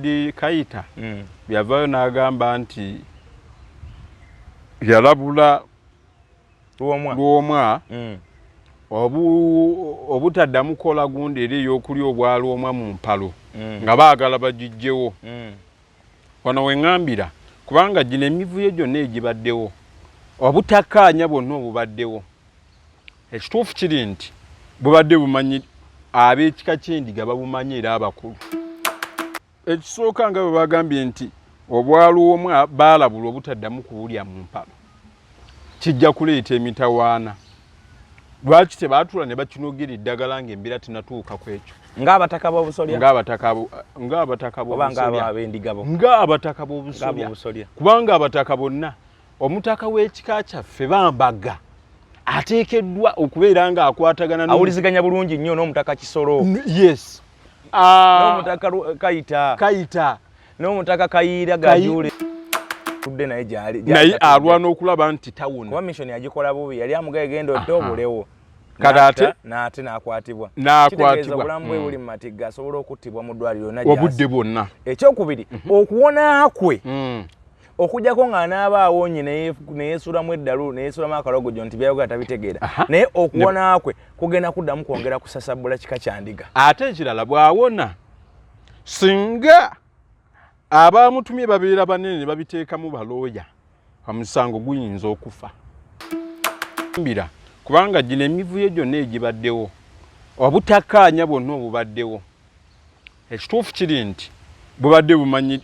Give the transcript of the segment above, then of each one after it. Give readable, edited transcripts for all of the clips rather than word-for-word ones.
Di Kaita byavayo n'agamba nti yalabula lwomwa obutaddamu kola gundi eri ey'okulya obwalwomwa mu mpalo nga baagala bagijjewo wano we ŋŋambira kubanga gino emivuyo gyonna egibaddewo obutakkaanya bwonna obubaddewo ekituufu kiri nti bubadde bumanyi ab'ekika Kyendiga babumanyi era abakulu. Ekisooka nga bwe bagambye nti obwalwomwa baalabula obutaddamu kuwulya mu mpalo kijja kuleeta emitawaana. Lwaki tebaatula ne bakinogera eddagala ng'embeera tinatuuka ku ekyo? Ng'abataka b'obusolya? Ng'abataka b'obusolya. Kubanga abataka bonna omutaka w'ekika kyaffe bambaga ateekeddwa okubeera ng'akwatagana awuliziganya bulungi nnyo n'omutaka Kisolo. Yes. N'omutaka Kayita. N'omutaka Kayiira Gajule. Tudde naye gyali. Naye alwana okulaba nti tawuna. Kuba mission yagikola bubi yali amugaye genda otobolewo. Kadate n'ate n'akwatibwa. N'akwatibwa. Obulamu bwe buli mu matigga asobola okuttibwa mu ddwaliro na gy'asi. Obudde bwonna. Ekyokubiri okuwona kwe. Okujjako ng'anaaba awonye ne yeesulamu eddalu ne yeesulamu akalogojo nti byayogera tabitegeera. Naye okuwona kwe kugenda kuddamu kwongera kusasabbula kika kya ndiga. Ate ekirala bw'awona singa abamutumye babeera banene ne babiteekamu balooya omusango guyinza okufa. Kubanga gino emivuyo gyonna egibaddewo obutakkaanya bwonna obubaddewo ekituufu kiri nti bubadde bumanyi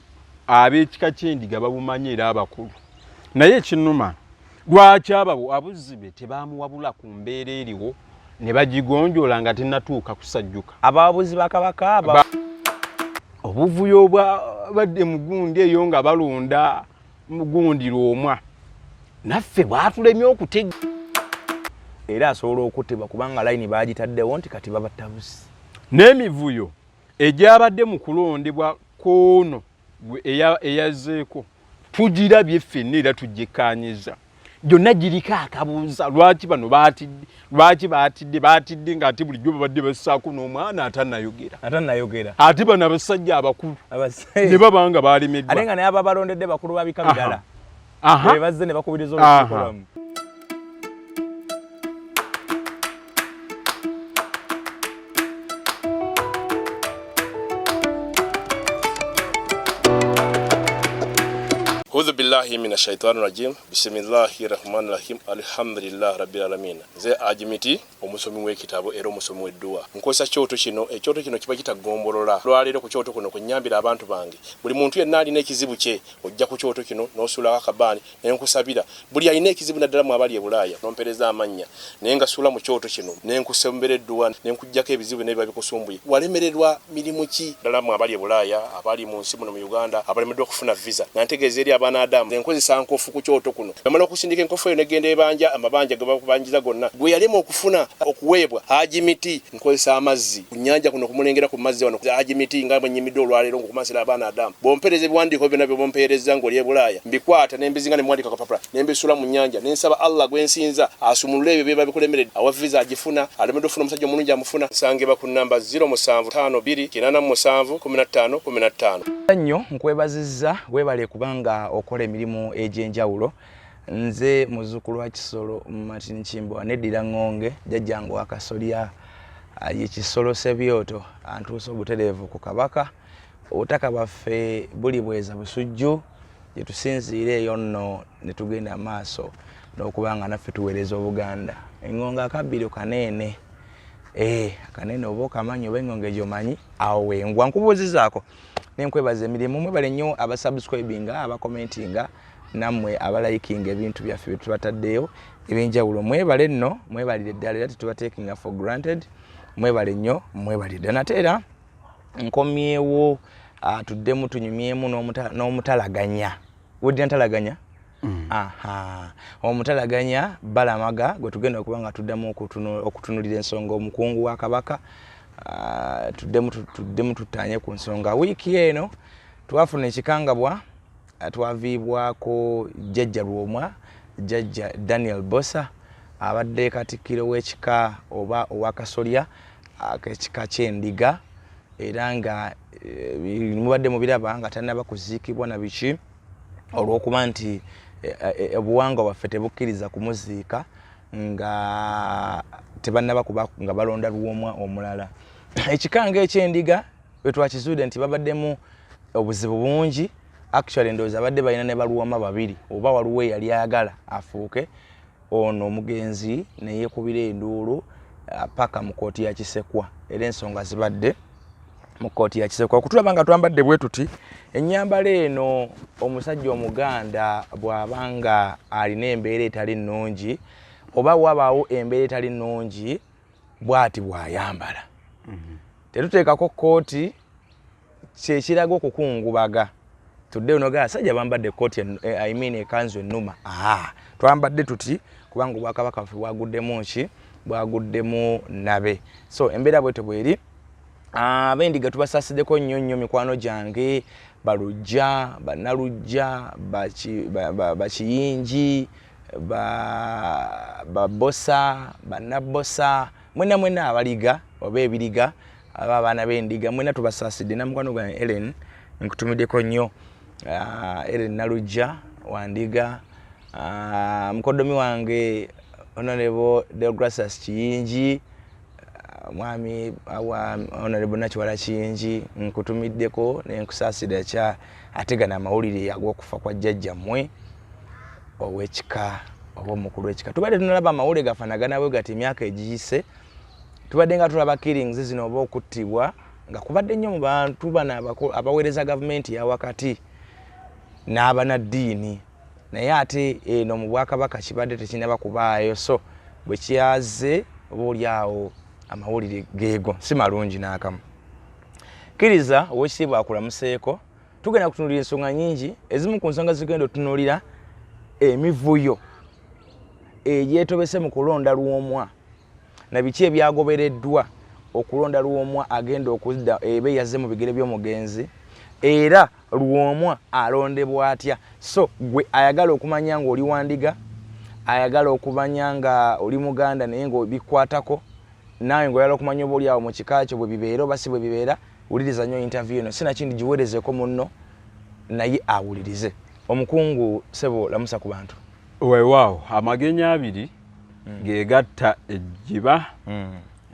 ab'ekika Kyendiga babumanyi era abakulu. Naye ekinnuma lwaki abuzzi be tebaamuwabula ku mbeera eriwo ne bagigonjoola nga tennatuuka kusajjuka? Abawabuzi ba Kabaka Obuvuyo badde mu gundi eyo nga balonda mu gundi lwomwa naffe bwatulemye okutega era asobola okuttibwa kubanga layini baagitaddewo nti kati babatabuzi. N'emivuyo egyabadde mu kulondebwa koono eyazzeeko tugirabye ffenna era tugikkaanyiza gyonna giriko akabuuza lwaki bano baatidde ng'ate bulijjo babadde bassaako n'omwana atannayogera ate bano abasajja abakulu ne baba nga baalemeddwa ate nga naye aba balondedde bakulu ba bika birala be bazze ne bakubiriza olukiikolamu. A'udhu billahi minash shaitani rajim. Bismillahir rahmanir rahim. Alhamdulillah rabbil alamin. Nze Ajimiti omusomi w'ekitabo era omusomi w'edduwa. Nkozesa kyoto kino, ekyoto kino kiba kitagombolola. Lwaleero ku kyoto kuno kunnyambira abantu bange. Buli muntu yenna alina ekizibu kye, ojja ku kyoto kino n'osuula akabaani ne nkusabira. Buli alina ekizibu naddala mu abali e Bulaaya n'ompereza amannya. Naye nga suula mu kyoto kino ne nkusembera edduwa ne nkujjako ebizibu n'ebiba bikusumbuye. Walemererwa mirimu ki ddala mu abali e Bulaaya, abali mu nsi muno mu Uganda, abalemeddwa okufuna visa. Nantegeeza eri Adamu enkozesa nkofu ku kyoto kuno yamala okusindika enkofu eyo negenda ebanja amabanja ge bakubanjiza gonna gwe yalema okufuna okuweebwa Ajimiti nkozesa amazzi ku nnyanja kuno kumulengera ku mazzi wano Ajimiti nga bwenyimidde olwaleero ngokumasira abaana Adamu bompereza ebiwandiiko byonna bye bompereza ng'oli e Bulaaya mbikwata nembizinga ne mwandika kapapula nembisula mu nnyanja nensaba Allah gwensinza asumulule ebyo byeba bikulemeredde awa visa agifuna alemedde ofuna omusajja omulungi amufuna nsangeba ku namba 0752871515 nnyo nkwebazizza weebale kubanga okola emirimu egy'enjawulo. Nze muzzukulu wa Kisolo Martin Kimbo aneddira Ngonge jjajjangu akasolya ye Kisolo Sebyoto antuusa obutereevu ku Kabaka obutaka bwaffe buli bweza busujju gye tusinziira eyo nno ne tugenda maaso n'okubanga naffe tuweereza Obuganda. Engonge akabbiro kanene akanene oba okamanyi oba engonge gy'omanyi awo wengwa nkubuuzizaako nenkwebaza emirimu mwebale nnyo abasubscribinga abakomentinga nammwe abalayikinga ebintu byaffe bye tubataddeyo ebyenjawulo mwebale nno mwebalire ddala era tetubatekinga for granted mwebale nnyo mwebalire nate era nkomyewo tuddemu tunyumyemu n'omutalaganya wuddira ntalaganya omutalaganya balamaga gwe tugenda okuba nga tuddamu okutunulira ensonga omukungu wa Kabaka tuddemu tutanye ku nsonga. Wiiki eno twafuna ekikangabwa twaviibwako Jjaja lwomwa Jjaja Daniel Bosa abadde Katikkiro w'ekika oba owakasolya ak'ekika Kyendiga era nga mubadde mubiraba nga tannaba kuziikibwa na biki olw'okuba nti obuwangwa bwaffe tebukkiriza kumuziika nga tebannaba kuba nga balonda Luwomwa omulala. Ekikanga ekyendiga bwe twakizuudde nti babaddemu obuzibu bungi. Actually ndowooza badde balina ne Baluwama babiri oba waliwo eyali ayagala afuuke ono omugenzi ne yeekubira enduulu paka mu kkooti ya Kisekwa, era ensonga zibadde mu kkooti ya Kisekwa. Okutulaba nga twambadde bwe tuti, ennyambala eno omusajja Omuganda bw'abanga alina embeera etali nnungi oba wabaawo embeera etali nnungi bw'ati bw'ayambala. Tetuteekako kkooti kyekiraga okukungubaga. Tudde unoga asajja bambadde kkooti ekanzu ennuma. Twambadde tuti kubanga Obwakabaka bwaffe bwaguddemu ki? Bwaguddemu nabe. So embeera bwetyo bweri. Abendiga tubasasiddeko nnyo mikwano gyange, Balujja, Bannalujja, Bakiyingi, Babosa, Bannabosa, mwena abaliga oba ebiriga aba abaana b'endiga mwena tubasasidde. Namukwano gwange Ellen nkutumiddeko nnyo. Ellen Nalujja wandiga, mukodomi wange Honorable Deogratias Kiyingi, mwami Honorable Nakiwala Kiyingi nkutumiddeko nenkusaasidde kya ategana amawulire ag'okufa kwa Jjaja mmwe Owekika oba omukulu w'ekika. Tubadde tunalaba amawulire gafanagana bwe gati emyaka egiyise. Tubadde nga tulaba killings zino oba okuttibwa nga kubadde nnyo mu bantu bano abaweereza gavumenti ya wakati n'abanaddiini, naye ate eno mu Bwakabaka kibadde tekinaba kubaayo. So bwe kyaze oba oliawo amawulire geego si malungi n'akamu. Kkiriza Oweekitiibwa akulamuseeko. Tugenda kutunuulira ensonga nnyingi. Ezimu ku nsonga zigenda otunuulira emivuyo egyetobese mu kulonda Luwomwa na biki ebyagobereddwa okulonda Luwomwa agenda okudda ebe yazze mu bigere by'omugenzi, era Luwomwa alondebwa atya. So gwe ayagala okumanya ng'oli wandiga, ayagala okumanya nga oli Muganda naye ng'obikwatako, naawe ng'oyagala okumanya oba oliawo mu kika kyo bwe bibeera oba si bwe bibeera, wuliriza nnyo interview eno. Sinakindi giweerezeko munno naye awulirize. Omukungu Ssebo, lamusa ku bantu. Weewaawo amagenya abiri geegatta ejjiba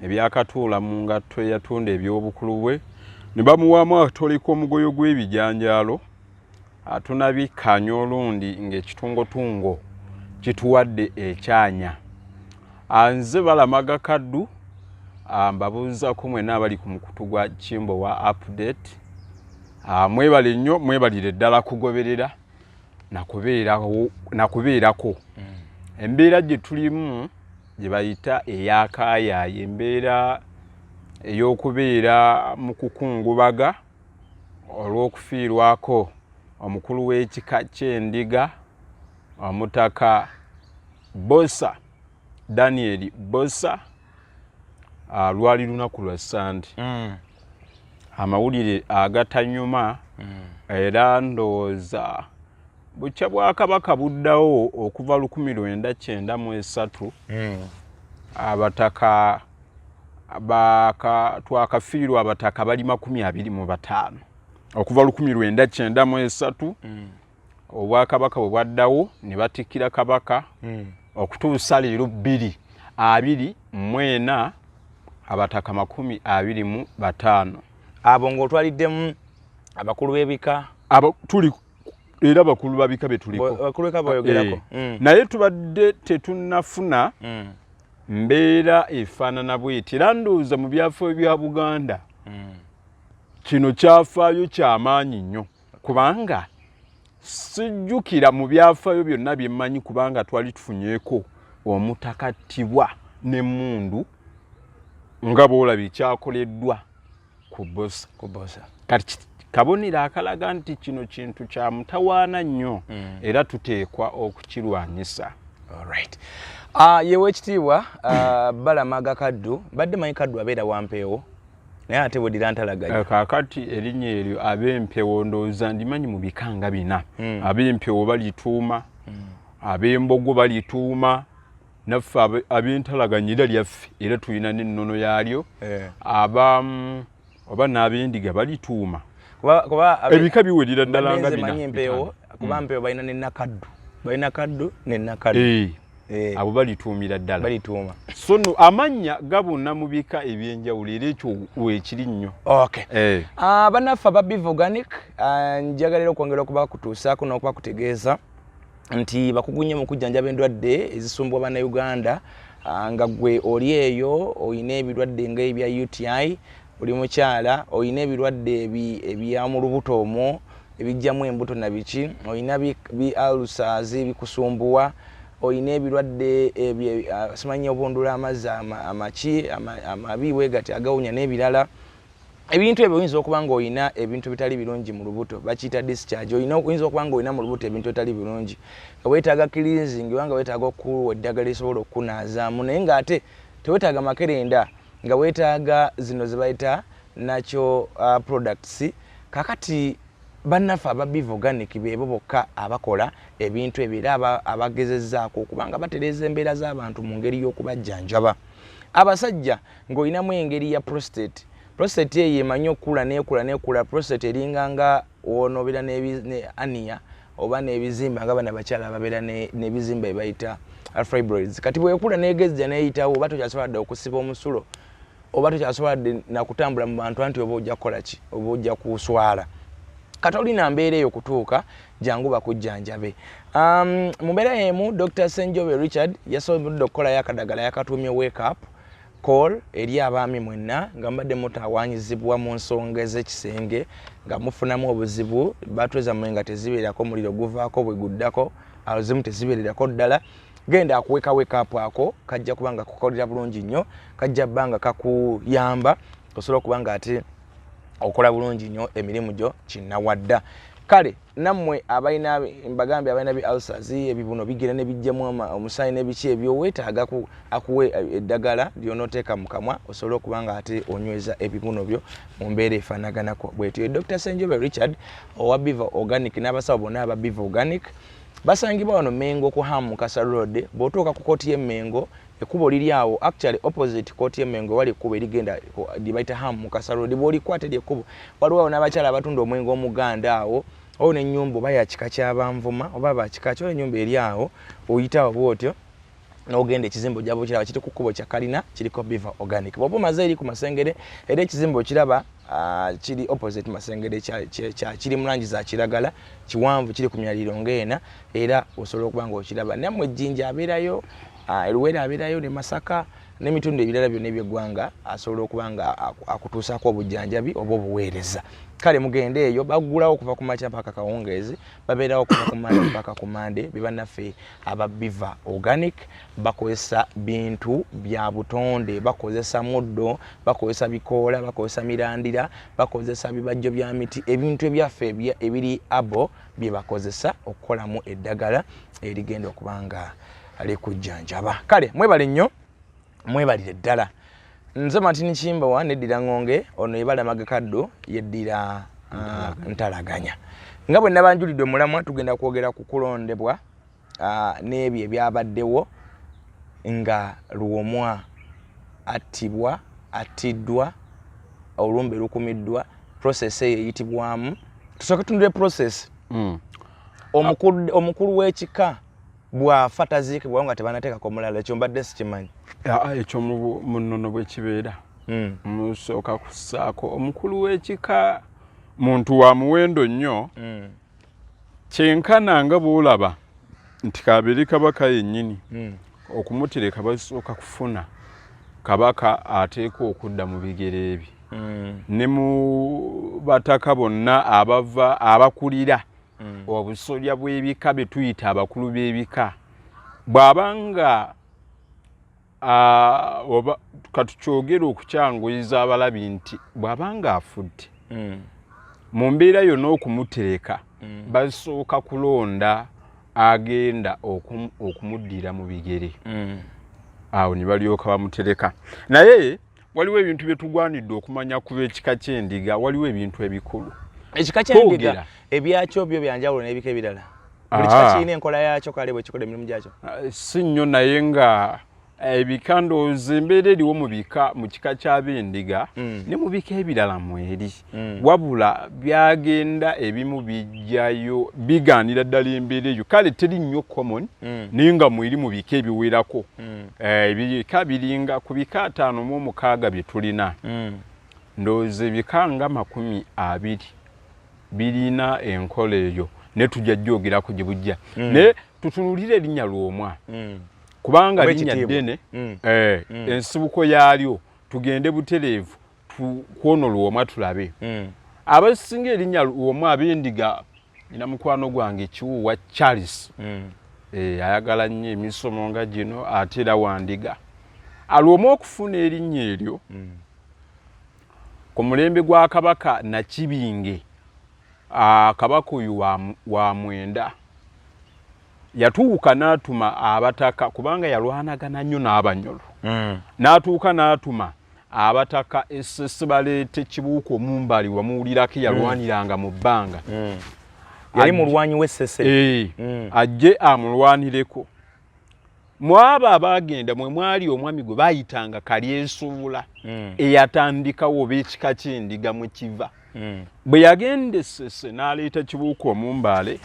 ebyakatuula mu ngatto eyatunda ebyobukulu bwe ne bamuwaamu atoliko omugoyo gw'ebijanjaalo atunabikkaanya olundi ng'ekitungotungo kituwadde ekyanya. Nze Balamaga Kaddu mbabuuzako mwenna abali ku mukutu gwa Kimbo wa update. Mwebale nnyo, mwebalire ddala kugoberera nakubeerako. Embeera gye tulimu gye bayita eyakaayaaya, embeera ey'okubeera mu kukungubaga olw'okufiirwako omukulu w'ekika Kyendiga omutaka Bosa Daniel Bosa lwali lunaku lwa Sande. Amawulire agatanyuma era ndowooza bukya Bwakabaka buddawo okuva 1993 abataka twakafiirwa abataka bali 25 okuva 1993 Obwakabaka bwe bwaddawo ne batikkira Kabaka okutuusa leero 2024 abataka 25. Abo ng'otwaliddemu abakulu b'ebika tuli era bakulu babika betuliko bakulu b'ebika bayogerako. Naye tubadde tetunnafuna mbeera efaanana bw'eti. Era ndowooza mu byafaayo bya Buganda kino kyafaayo ky'amaanyi nnyo, kubanga sijjukira mu byafaayo byonna bye mmanyi kubanga twali tufunyeeko omutakattibwa n'emmundu nga bw'olaba ekyakoleddwa ku Bosa. Kati kabonero akalaga nti kino kintu kya mutawaana nnyo era tuteekwa okukirwanyisa. Alright. Yewe ekitiibwa Balamaga Kaddu, badde manyi Kaddu abeera wampeewo naye ate bwedira ntalaganya. Kaakati erinnya eryo ab'empewo ndowooza ndimanyi mu bikanga bina. Ab'empewo balituuma, ab'embogo balituuma, naffe ab'entalaganyira lyaffe era tulina n'ennono yaalyo. oba n'ab'endiga balituuma kuba ebika biwerera ddala nga bina kuba mpeewo balina balina kaddu ne nakaddu abo balituumira ddala balituuma so no amannya gabuna mu bika ebyenjawulo era ekyo weekiri nnyo bannaffe aba Biva Organic njagalira okwongera okubakutuusaako n'okubakutegeeza nti bakugu nnyo mu kujjanjaba endwadde ezisumbwa bannayuganda nga gwe oli eyo oyina ebirwadde ng'ebya UTI oli mukyala oyina ebirwadde ebya mu lubuto omwo ebijjamu embuto na biki oyina bi ulcers bikusumbuwa oyina ebirwadde simanyi obundula amazzi amabi wegati agawunya n'ebirala ebintu ebyo oyinza okuba nga oyina ebintu bitali birungi mu lubuto bakiyita discharge oyinza okuba nga oyina mu lubuto ebintu bitali birungi nga weetaaga cleansing nga weetaaga okuwa eddagala lisobola okunaazaamu naye ng'ate teweetaaga makerenda nga weetaaga zino ze bayita natural products kakati bannaffe aba Biva Organic beebo bokka abakola ebintu ebyo era abagezezzaako okubanga batereeza embeera z'abantu mu ngeri y'okubajjanjaba abasajja ng'olinamu engeri ya prostate eyo emanyi okula prostate eringa nga wonobeera ne ania oba n'ebizimba nga bana bakyala ababeera n'ebizimba ebayita fibroids kati bwekula negezja neyitawo oba tokyasobola okusiba omusulo oba tokyasobola nakutambula mu bantu anti oba ojja kukola ki oba ojja kuswala kati olina mbeera eyo kutuuka jangu bakujjanjabe mu mbeera emu Dr. Senjobe Richard yasobodde okukolayo akadagala yakatuumye wake up call eri abaami mwenna nga mbadde mutawaanyizibwa mu nsonga ez'ekisenge nga mufunamu obuzibu batweza mmwe nga tezibeerako muliro guvaako bwe guddako azimu tezibeererako ddala genda akuweka wake up ako kajja kubanga kukolera bulungi nnyo kajja bbanga kakuyamba osobola okubanga ate okola bulungi nnyo emirimu gyo kinnawadda kale nammwe abalina mbagambe abalina bi ulcers ebibuno bigera ne bijjamu omusaayi n'ebiki ebyo weetaaga akuwe eddagala ly'onooteeka mu kamwa osobole okubanga ate onyweza ebibuno byo mu mbeera efaanaganako bwetyo Dr. Senjobe Richard owa Biva Organic n'abasawo bonna aba Biva Organic basangibwa wano Mengo ku Mukasa Road bw'otuuka ku kooti y'Emmengo ekubo liri awo actually opposite kooti y'Emmengo wali ekkubo erigenda libayita Mukasa Road bw'olikwata ly'ekkubo waliwo awo n'abakyala abatunda omwenge omuganda awo owo n'ennyumba oba yakika ky'abanvuma oba bakika kyo ennyumba eri awo oyitawo bw'otyo n'ogenda ekizimbe ojja bukiraba kiri ku kkubo kya kalina kiriko Biva Organic bw'oba omaze eri ku Masengere era ekizimbe okiraba kiri opposite Masengere kiri mu langi za kiragala kiwanvu kiri ku myaliro ng'ena era osobola okuba nga okiraba nammwe Jjinja abeerayo Luwera abeerayo ne Masaka n'emitundu ebirala byonna eby'eggwanga asobola okuba nga akutuusaako obujjanjabi oba obuweereza kale mugende eyo bagulawo okuva ku makya mpaka kawungeezi babeerawo okuva ku Mande mpaka ku Mande bibannaffe aba Biva Organic bakozesa bintu bya butonde bakozesa muddo bakozesa bikoola bakozesa mirandira bakozesa bibajjo bya miti ebintu ebyaffe ebiri abo bye bakozesa okukolamu eddagala erigenda okuba nga alikujjanjaba kale mwebale nnyo mwebalire ddala nze Martin Kimbowa neddira Ngonge ono ebala magakaddo yeddira Ntalaganya nga bwe nabanjulidde mulamwa tugenda kwogera ku kulondebwa n'ebyo ebyabaddewo nga Luwomwa attibwa attiddwa olumbe lukumiddwa process eyitibwamu tusooke tunule process omukulu w'ekika bwafa taziikibwa nga tebanateekako omulala ekyo mbadde sikimanyi ekyo mu nnono bwekibeera musooka kussaako omukulu w'ekika muntu wa muwendo nnyo kyenkana nga bw'olaba nti kabeere kabaka yennyini okumutereka basooka kufuna kabaka ateekwa okudda mu bigere ebyo ne mu bataka bonna abakulira obusolya bw'ebika bye tuyita abakulu b'ebika bw'abanga katukyogera okukyanguyiza abalabi nti bw'abanga afudde mu mbeera yonna okumutereka basooka kulonda agenda okumuddira mu bigere awo ne balyoka bamutereka naye waliwo ebintu bye tugwanidde okumanya ku b'ekika ky'endiga waliwo ebintu ebikulu ekika ky'endiga ebyakyo byo byanjawulo n'ebika ebirala buli kika kirina enkola yakyo kale bwe kikola emirimu gyakyo si nnyo naye nga ebikando zembere eriwo mu bika mu kika ky'abendiga ne mu bika ebirala mweri wabula byagenda ebimu bijjayo biganira ddala embeera eyo kale teri nnyo common naye nga mweri mu bika ebiwerako ebika biringa ku bika 56 bye tulina ndowooza ebika nga 20 birina enkola eyo ne tujja jjogerako gye bujja ne tutunulire erinnya Lwomwa kubanga linnya ddene ensibuko yaalyo tugende butereevu kwono Lwomwa tulabe abasinga erinnya Lwomwa abendiga ina mukwano gwange Kiwuwa Charles ayagala nnyo emisomo nga gino ate era wandiga Lwomwa okufuna erinnya eryo ku mulembe gwa Kabaka Nakibinge Kabaka oyo wa mwenda yatuuka n'atuma abataka kubanga yalwanagana nnyo n'Abanyolo n'atuuka n'atuma abataka essese baleete Kibuuka Omumbali wamuwulirako yalwaniranga mu bbanga yali mulwanyi w'essese ajje amulwanireko mu abo abagenda mwe mwali omwami gwe baayitanga Kalyesuubula eyatandikawo b'ekika Kyendiga mwe kiva bwe yagenda essese n'aleeta Kibuuka Omumbale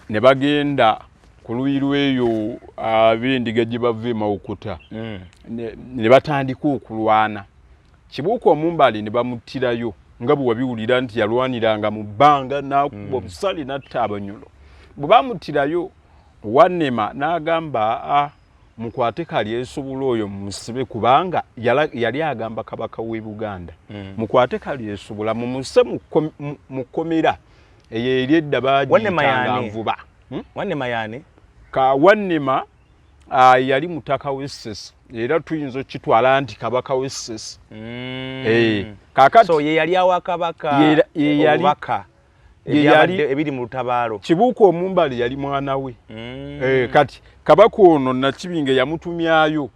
ne bagenda ku luyi lw'eyo ab'endiga gye bava Mawukuta ne batandika okulwana Kibuuka Omumbale ne bamuttirayo nga bwe wabiwulira nti yalwaniranga mu bbanga n'akuba obusale n'atta Abanyolo bwe bamuttirayo Wannema n'agamba mukwate Kalyesuubula oyo mumusibe kubanga yali agamba Kabaka w'e Buganda mukwate Kalyesuubula mumuse mu kkomera eyo eri edda baagiyitanga Nvuba Wannema yaani ka Wannema yali mutaka w'essese era tuyinza okitwala nti Kabaka w'essese kakati so ye yali awa Kabaka obubaka ebiri mu lutabaalo Kibuuka Omumbale yali mwana we kati Kabaka ono Nakibinge yamutumyayo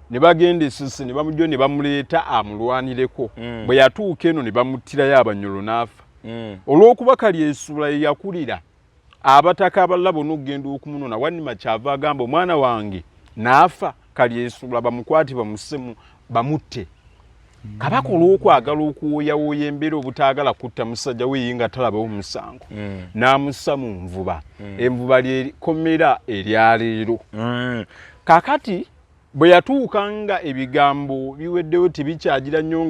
ne bagenda essese ne bamujjo ne bamuleeta amulwanireko bwe yatuuka eno ne bamuttirayo Abanyolo n'afa olw'okuba Kalyesuubula ye yakulira abataka abalala bonna okugenda okumunona Wannema kyava agamba omwana wange n'afa Kalyesuubula bamukwate bamusemu bamutte Kabaka olw'okwagala okuwooyawooya embeera obutaagala kutta musajja we ye nga talabawo musango n'amussa mu Nvuba envuba ly'ekkomera erya leero kakati bwe yatuuka nga ebigambo biweddewo tebikyagira nnyo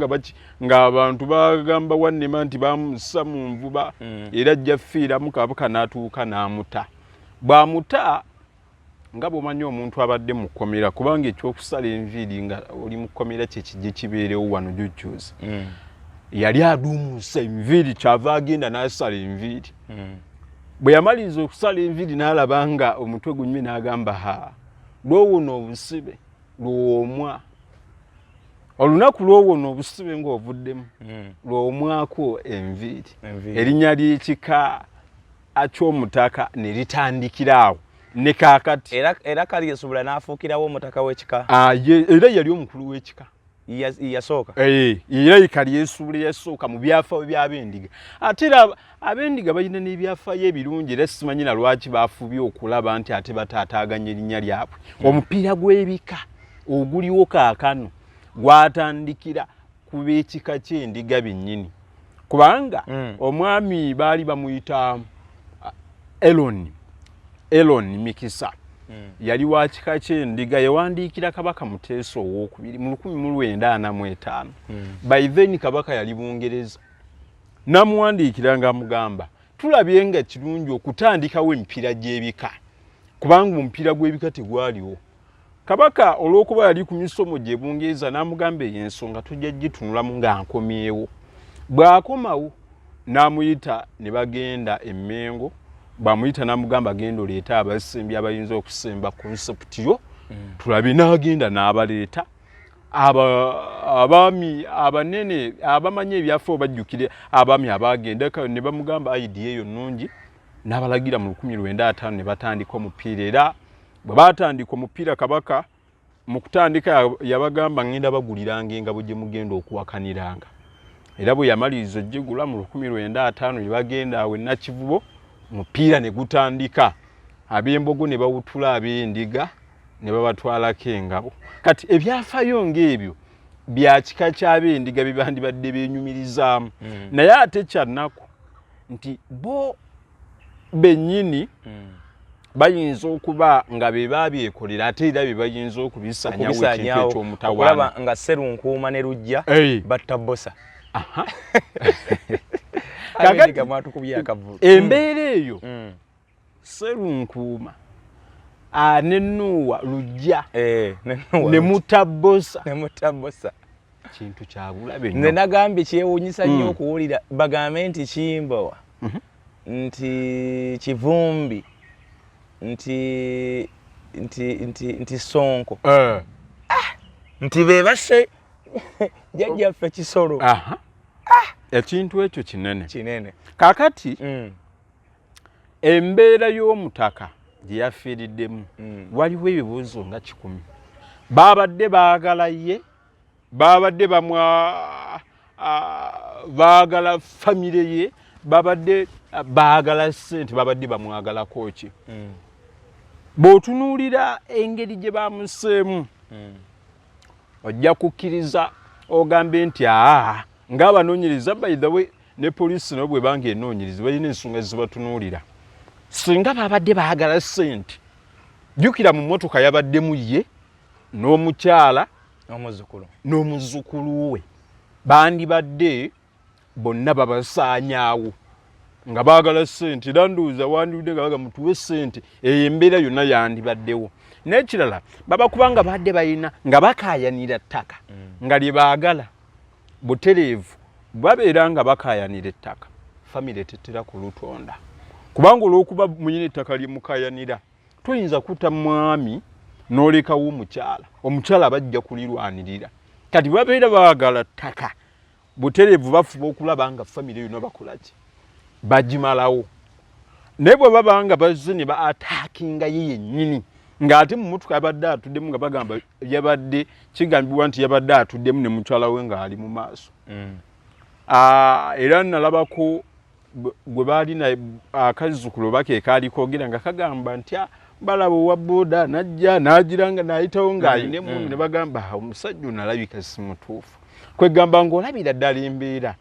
nga abantu bagamba Wannema nti bamussa mu Nvuba era ajja fiiramu Kabaka n'atuuka n'amuta bw'amuta nga bw'omanyi omuntu abadde mu kkomera kubanga ekyokusala enviiri nga oli mu kkomera kye kijje kibeerewo wano jujjuuzi yali aduumuusa enviiri kyava agenda n'asala enviiri bwe yamaliriza okusala enviiri n'alaba nga omutwe gunyume n'agamba lwowona obusibe Lwomwa olunaku lwowona obusibe ng'ovuddemu lwomwako enviiri erinnya ly'ekika ky'omutaka ne litandikira awo ne kaakati era Kalyesuubula n'afuukirawo omutaka w'ekika era yali omukulu w'ekika yasooka era Kalyesuubula yasooka mu byafaayo by'abendiga ate era abendiga balina n'ebyafaayo ebirungi era simanyi na lwaki baafubye okulaba nti ate bataataaganya erinnya lyabwe omupiira gw'ebika oguliwo kaakano gwatandikira ku b'ekika Kyendiga bennyini kubanga omwami baali bamuyita Elon Mikisa yali wa kika Kyendiga yawandiikira Kabaka Muteesa II mu 1945 by then Kabaka yali Bungereza namuwandiikira nga mugamba tulabye nga kirungi okutandikawo emipiira gy'ebika kubanga omupiira gw'ebika tegwaliwo Kabaka olw'okuba yali ku misomo gye Bungereza n'amugamba ey'ensonga tujja gitunulamu nga nkomyewo bw'akomawo n'amuyita ne bagenda Emmengo bw'amuyita n'amugamba genda oleeta abasembi abayinza okusemba konsepti yo tulabe n'agenda n'abaleeta abaami abanene abamanyi ebyafaayo bajjukire abaami abagenda ne bamugamba idea eyo nnungi n'abalagira mu 1905 ne batandika omupiira era bwe batandika omupiira Kabaka mu kutandika yabagamba ngenda baguliranga engabo gye mugenda okuwakaniranga era bwe yamaliriza oggigula mu 1905 ne bagenda awe Nakivubo mupiira ne gutandika ab'embogo ne bawutula ab'endiga ne babatwalako engabo. Kati ebyafaayo ng'ebyo bya kika ky'Abendiga bibandibadde beenyumirizaamu. Naye ate kyannako nti bo bennyini bayinza okuba nga be babyekolera ate era be bayinza okubisaanyawo ekintu eky'omutawaana. Okulaba nga Sserunkuuma ne Lujja batta Bbosa. Abendiga mwatukubye akavuyo. Embeera eyo Sserunkuuma ne Nuuwa Lujja ne mutta Bbosa. Kintu kya bulabe nnyo. Nze nagambye kyewuunyisa nnyo okuwulira bagambe nti Kimbowa, nti Kivumbi, nti Sonko, nti be basse jjajjaffe Kisolo. Ekintu ekyo kinene. Kaakati embeera y'omutaka gye yafiiriddemu waliwo ebibuuzo nga 10. Baabadde baagala ye, baabadde baagala famire ye, baabadde baagala ssente, baabadde bamwagalako ki. Bw'otunuulira engeri gye baamuseemu ojja kukkiriza ogambe nti ng'abanoonyereza by the way ne poliisi nabo bwe banga enoonyereza balina ensonga zibatunuulira. Singa baabadde baagala ssente, jjukira mu mmotoka yabaddemu ye n'omukyala n'omuzzukulu we, bandibadde bonna babasaanyaawo nga baagala ssente. Era ndowooza wandibadde nga baga mutuwe ssente, eyo embeera yonna yandibaddewo. N'ekirala babakubanga badde balina nga bakaayanira ttaka nga lye baagala butereevu, babeera nga bakaayanira ettaka, famire tetera ku lutonda. Kubanga olw'okuba munyini ettaka lye mukaayanira, toyinza kuta mwami n'olekawo omukyala bajja kulirwanirira. Kati babeera baagala ttaka butereevu, bafuba okulaba nga famire yonna bakolaki, bagimalawo. Naye bwe baba nga bazze ne ba-attackinga ye yennyini, ng'ate mu mmotoka yabadde atuddemu nga bagamba yabadde kigambibwa nti yabadde atuddemu ne mukyala we ng'ali mu maaso. Era nalabako gwe baali naye akazzukulu bake kaali koogera nga kagamba nti balaba owa booda najja n'agira nga n'ayitawo ng'alina emmundu ne bagamba omusajja ono alabika si mutuufu. Kwegamba ng'olabira ddala embeera.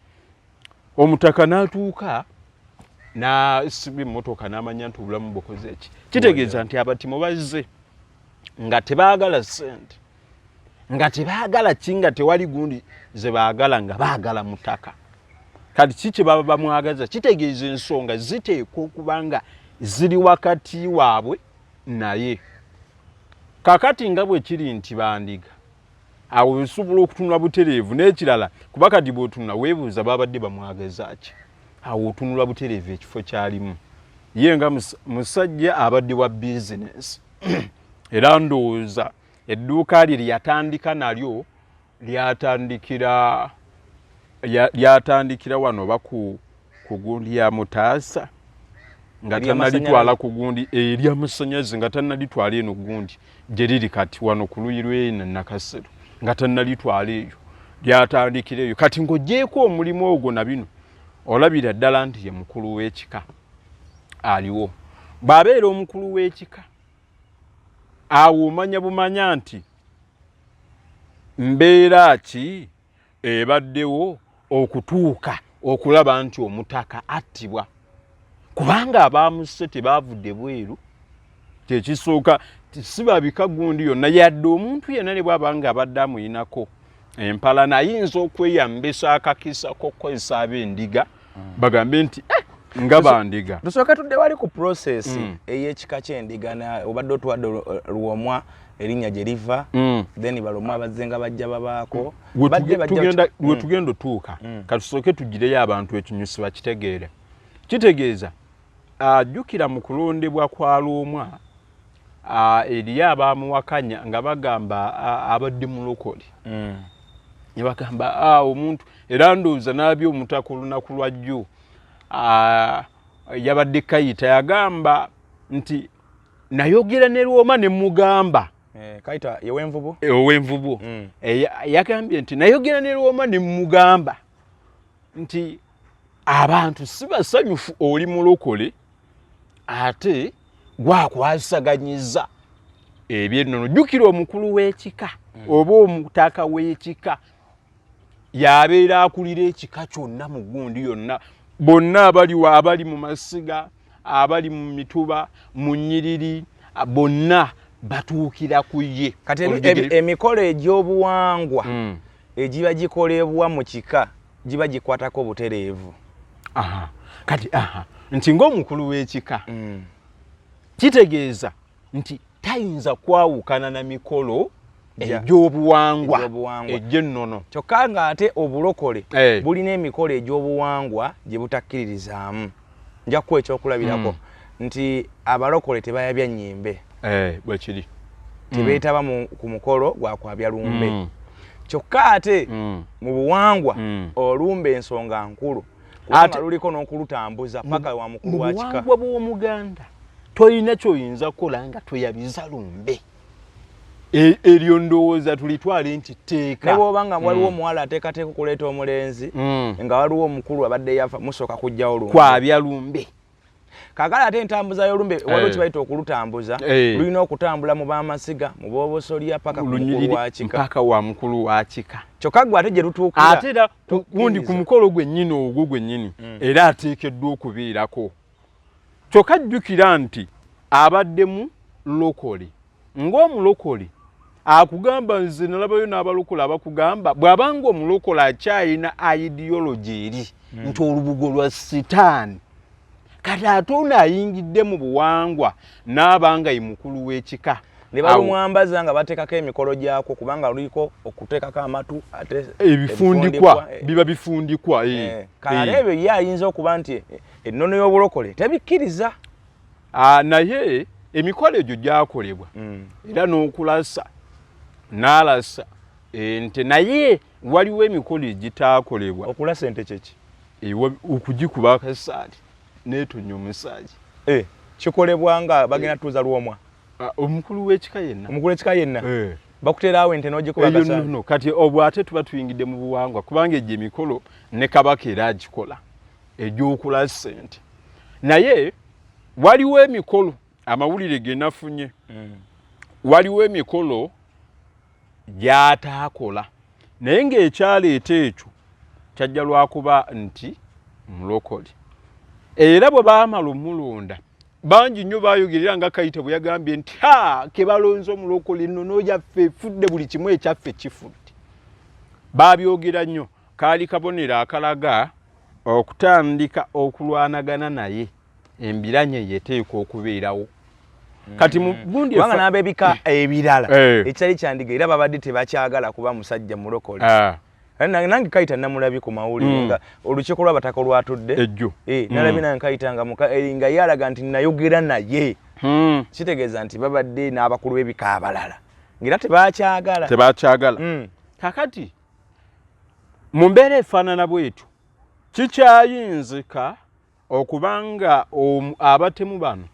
Omutaka n'atuuka n'asiba emmotoka n'amanya nti obulamu bukoze ki. Kitegeeza nti abatimo bazze nga tebaagala ssente, nga tebaagala ki, nga tewali gundi ze baagala, nga baagala mutaka. Kati ki kye baba bamwagaza? Kitegeeza ensonga ziteekwa okuba nga ziri wakati waabwe naye. Kakati nga bwe kiri nti bandiga awo bisobola okutunula butereevu. N'ekirala kuba kati bw'otunula weebuuza babadde bamwagaza ki. Awo otunula butereevu ekifo kyalimu. Ye nga musajja abadde wa bizinesi era ndowooza edduuka lye lyatandika nalyo lyatandikira wano oba ku gundi ya Mutaasa nga tannalitwala ku gundi ery'amasannyalaze nga tannalitwala eno gundi gye liri kati wano ku luyi lw'eno Nakasero nga tannalitwala eyo, lyatandikira eyo. Kati ng'oggyeko omulimu ogwo na bino olabira ddala nti ye mukulu w'ekika aliwo. Bw'abeera omukulu w'ekika awo omanya bumanya nti mbeera ki ebaddewo okutuuka okulaba nti omutaka attibwa. Kubanga abaamusse tebaavudde bweru, kyekisooka si babika gundi yonna, yadde omuntu yenna ne bw'aba nga abadde amuyinako empalana ayinza okweyambisa akakisa k'okukozesa Abendiga bagambe nti nga bandiga. Tusooka tudde wali ku process ey'ekika ky'endiga, obadde otuwadde Luwomwa erinnya gye liva, then Balomwa abazze nga bajja babaako. We tugenda otuuka katusooke tugireyo abantu ekinyusi bakitegeere. Kitegeeza jjukira mu kulondebwa kwa Luwomwa eriyo abaamuwakanya nga bagamba abadde mulokole. Ne bagamba omuntu era ndowooza n'abye omutaka olunaku lwa jjo yabadde Kayita yagamba nti nayogera ne Luwomwa ne mugamba Kayita yewenvubu owenvubu yagambye nti nayogera ne Luwomwa ne mugamba nti abantu si basanyufu oli mulokole ate gwakwasaganyiza ebyennono jjukira omukulu w'ekika oba omutaka w'ekika yabeera akulira ekika kyonna mu gundi yonna bonna abali mu masiga abali mu mituba mu nnyiriri bonna batuukira ku ye kati emikolo egy'obuwangwa egiba gikolebwa mu kika giba gikwatako butereevu kati nti ng'omukulu w'ekika kitegeeza nti tayinza kwawukana na mikolo egy'obuwangwa egy'ennono kyokka ng'ate obulokole bulina emikolo egy'obuwangwa gye butakkiririzaamu nja kuwa ekyokulabirako nti abalokole tebayabya nnyimbe bwekiri tebeetaba ku mukolo gwa kwabya lumbe kyokka ate mu buwangwa olumbe ensonga nkulu kubanga luliko n'okulutambuza paka wa mukulu wa kika. Mu buwangwa bw'Omuganda toyina kyoyinza kukola nga toyabiza lumbe eryo ndowooza tulitwale nti tteeka ne bw'oba nga waliwo omuwala ateekateeka okuleeta omulenzi nga waliwo omukulu abadde yafa musooka kujjawo lumbe kwabya lumbe. Kaakale ate entambuza y'olumbe waliwo kibayita okulutambuza lulina okutambula mu b'amasiga mu b'obusolya paka ku mukulu wa kika paka wa mukulu wa kika kyokka gwe ate gye lutuukira ate era gundi ku mukolo gwennyini ogwo gwennyini era ateekeddwa okubeerako kyokka jjukira nti abaddemu lokole ng'omulokole akugamba nze nalabayo n'abalokole abakugamba bw'abanga omulokole akyayina ideology eri nti olubugo lwa sitaani kati ate ono ayingidde mu buwangwa n'abanga ye mukulu w'ekika ne balumwambaza nga bateekako emikolo gyakwo kubanga luliko okuteekako amatu ate ebifundikwa biba bifundikwa kale ebyo ye ayinza okuba nti ennono y'obulokole tebikkiriza naye emikolo egyo gyakolebwa era n'okulasa n'alasa ente naye waliwo emikolo egitaakolebwa. Okulasa ente kyeki okugikuba akasaali n'etonya omusaaji kikolebwa nga bagenda tuuza lwomwa omukulu w'ekika yenna bakuteerawo ente n'ogikuba akasaali no kati obwo ate tuba tuyingidde mu buwangwa kubanga egyo emikolo ne kabaka era agikola egy'okulasa ente naye waliwo emikolo amawulire ge nafunye waliwo emikolo gy'ataakola naye ng'ekyaleeta ekyo kyajja lwakuba nti mulokole era bwe baamala omulonda bangi nnyo baayogerera nga Kayita bwe yagambye nti ke balonze omulokole ennono yaffe efudde buli kimu ekyaffe kifudde baabyogera nnyo kaali kabonero akalaga okutandika okulwanagana naye embiranye yeteekwa okubeerawo kati mu gundi kubanga n'ab'ebika ebirala ekyali kyandiga era babadde tebakyagala kuba musajja mulokole nange Kayita namulabye ku mawulire nga olukiiko lw'abataka lwatudde ejjo nalabye nange Kayita nga yalaga nti nayogera naye kitegeeza nti babadde n'abakulu b'ebika abalala ngera tebakyagala kakati mu mbeera efaanana bwetyo kikyayinzika okubanga abatemu bano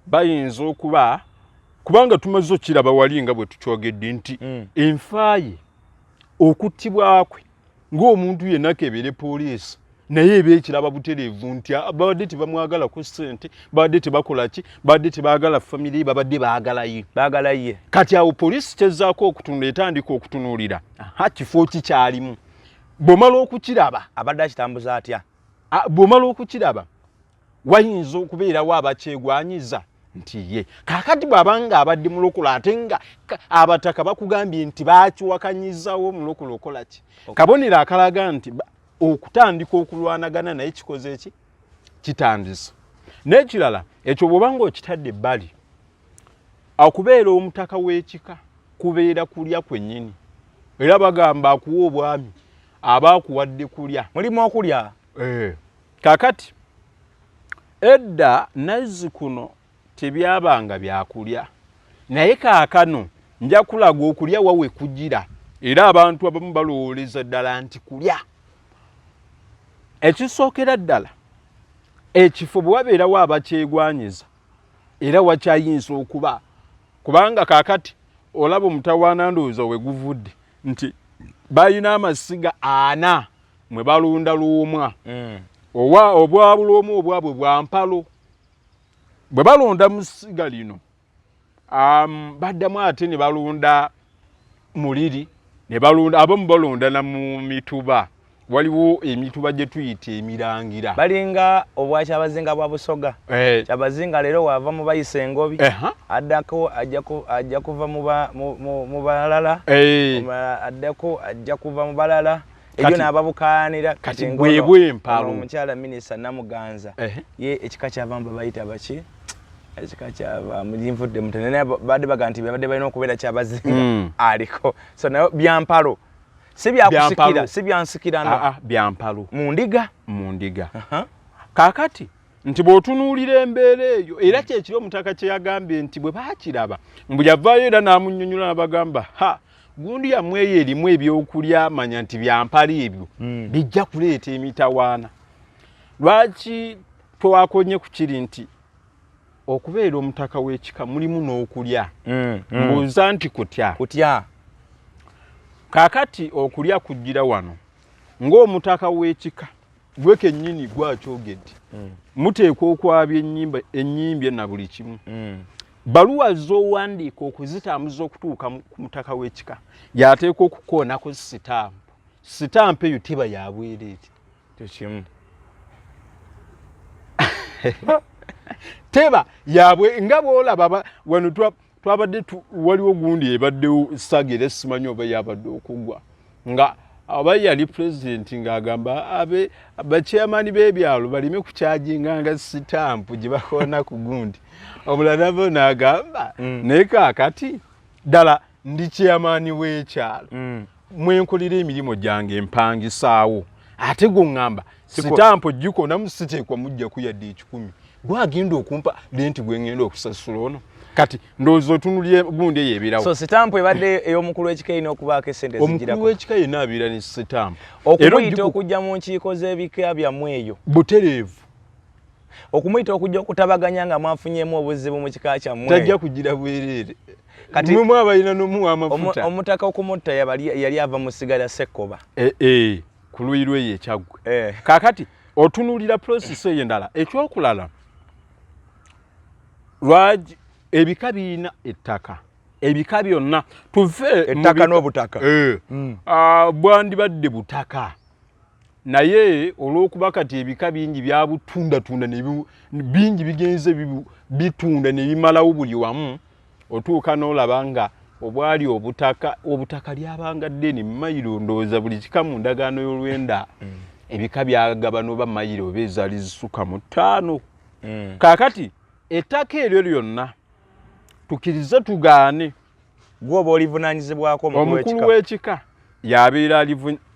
bayinza okuba kubanga tumaze okiraba wali nga bwe tukyogedde nti enfaaye okuttibwa kwe ng'omuntu yenna kebere poliisi naye eba ekiraba butereevu nti babadde tebamwagala ku ssente babadde tebakola ki babadde tebaagala famire babadde baagala ye kati awo poliisi kyezzaako okutunula etandika okutunuulira kifo kikyalimu bw'omala okukiraba abadde akitambuza atya bw'omala okukiraba wayinza okubeerawo abakyegwanyiza nti ye kaakati bw'abanga abadde mulokole ate nga abataka bakugambye nti bakiwakanyizawo omulokole okola ki kabonero akalaga nti okutandika okulwanagana naye kikoze eki kitandisa n'ekirala ekyo bw'obanga okitadde ebbali okubeera omutaka w'ekika kubeera kulya kwennyini era bagamba akuwa obwami aba akuwadde kulya mulimu okulya kaakati edda nazzikuno tebyabanga byakulya naye kaakano nja kulaga okulya wawe kugira era abantu abamu balowooleza ddala nti kulya ekisookera ddala ekifo bwe wabeerawo abakyegwanyiza era wakyayinza okuba kubanga kaakati olaba omutawaana ndowooza we guvudde nti balina amasiga 4 mwe balonda lwomwa obwabuloomu obwabwe bwa mpalo bwe balonda mu ssiga lino baddamu ate ne balunda muliri ne balunda abamu balunda na mu mituba waliwo emituba gye tuyita emirangira balinga obwacha abazinga bwa busoga kyabazinga lero wava mu bayise engobi addako ajja kuva mu balala addako ajja kuva mu balala ejo n'ababukaanira kati bwebwe empalo omukyala minisita Namuganza ye ekika ky'abamba bayita baki ekika ky'aba mujinvudde mutenene badde baga nti badde balina okubeera kyabazinga aliko so nayo byampalo si byakusikira si byansikira no byampalo mu ndiga kakati nti bw'otunuulira embeera eyo era kyekiri omutaka kye yagambye nti bwe baakiraba mbu yavaayo era n'amunnyonnyola n'abagamba gundi yammwe eyo erimu ebyokulya manya nti byampala ebyo bijja kuleeta emitawaana lwaki twakonye ku kiri nti okubeera omutaka w'ekika mulimu n'okulya mbuuza nti kutya kakati okulya kujjira wano ng'omutaka w'ekika gwe kennyini gwakyogedde muteekwa okwabya ennyimbi na buli kimu baluwa z'owandiika okuzitambuza okutuuka ku mutaka w'ekika yateekwa okukoonako sitampu eyo teba ya bwereere tekimu teba yabwe nga bw'olaba wano twabadde waliwo gundi ebaddewo sagere simanyi oba yabadde okugwa nga aba yali pulezidenti ng'agamba bachairman b'ebyalo balime kukyajinganga sitampu gye bakoona ku gundi omulala bo n'agamba naye kaakati ddala ndi chairman w'ekyalo mwenkolera emirimu gyange empangisaawo ate gwoŋŋamba sitampu gikonamu siteekwa mujja kuyadde 10 gwagenda okumpa lenti gwengenda okusasula ono kati ndowooza otunulye gundi eyo ebirawo so sitampu ebadde ey'omukulu w'ekika erina okubaako essente ezigirako omukulu w'ekika yenna abeera ne sitampu okumuyita okujja mu nkiiko z'ebika byammwe eyo butereevu okumuyita okujja okutabaganya nga mwafunyemu obuzibu mu kika kyammwe tajja kugira bwereere kati mmwe abalina n'omuwa amafuta omutaka okumutta yali ava mu sigala sekkoba ku luyi lweyo ekyaggwe kaakati otunuulira process eyo endala ekyokulala lwaki ebika birina ettaka ebika byonna tuve ettaka n'obutaka bwandibadde butaka naye olw'okuba kati ebika bingi byabutundatunda bingi bigenze bitunda ne bimalawo buli wamu otuuka n'olaba nga obwali obutaka lyabanga ddene mayiro ndowooza buli kika mu ndagaano y'olwenda ebika byagabana oba mayiro oba ezaali zisuka mu 5 kaakati ettaka eryo lyonna tukirize tugaane gwoba olivunaanyizibwako omukulu w'ekika yabeera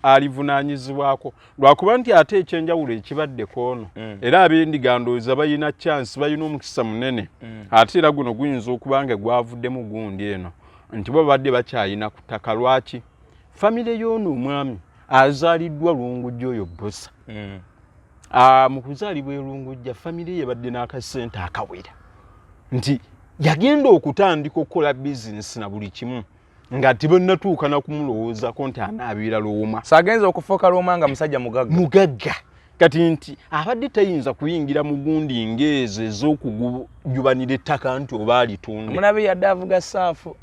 alivunaanyizibwako lwakuba nti ate ekyenjawulo ekibaddeko ono era ab'endiga ndowooza balina chance balina omukisa munene ate era guno guyinza okuba nga gwavuddemu gundi eno nti bo badde bakyalina ku ttaka lwaki famire y'ono omwami azaaliddwa Lungujja oyo Bosa mu kuzaalibwa Lungujja famire ye badde n'akasente akawera nti yagenda okutandika okukola bizinesi na buli kimu nga tibannatuuka na kumulowoozako nti anaabeera Looma saagenza okufuuka Looma nga musajja mugagga kati nti abadde tayinza kuyingira mu gundi ng'ezo ez'okugujubanira ettaka nti oba alitunde omulabe yadde avuga saafu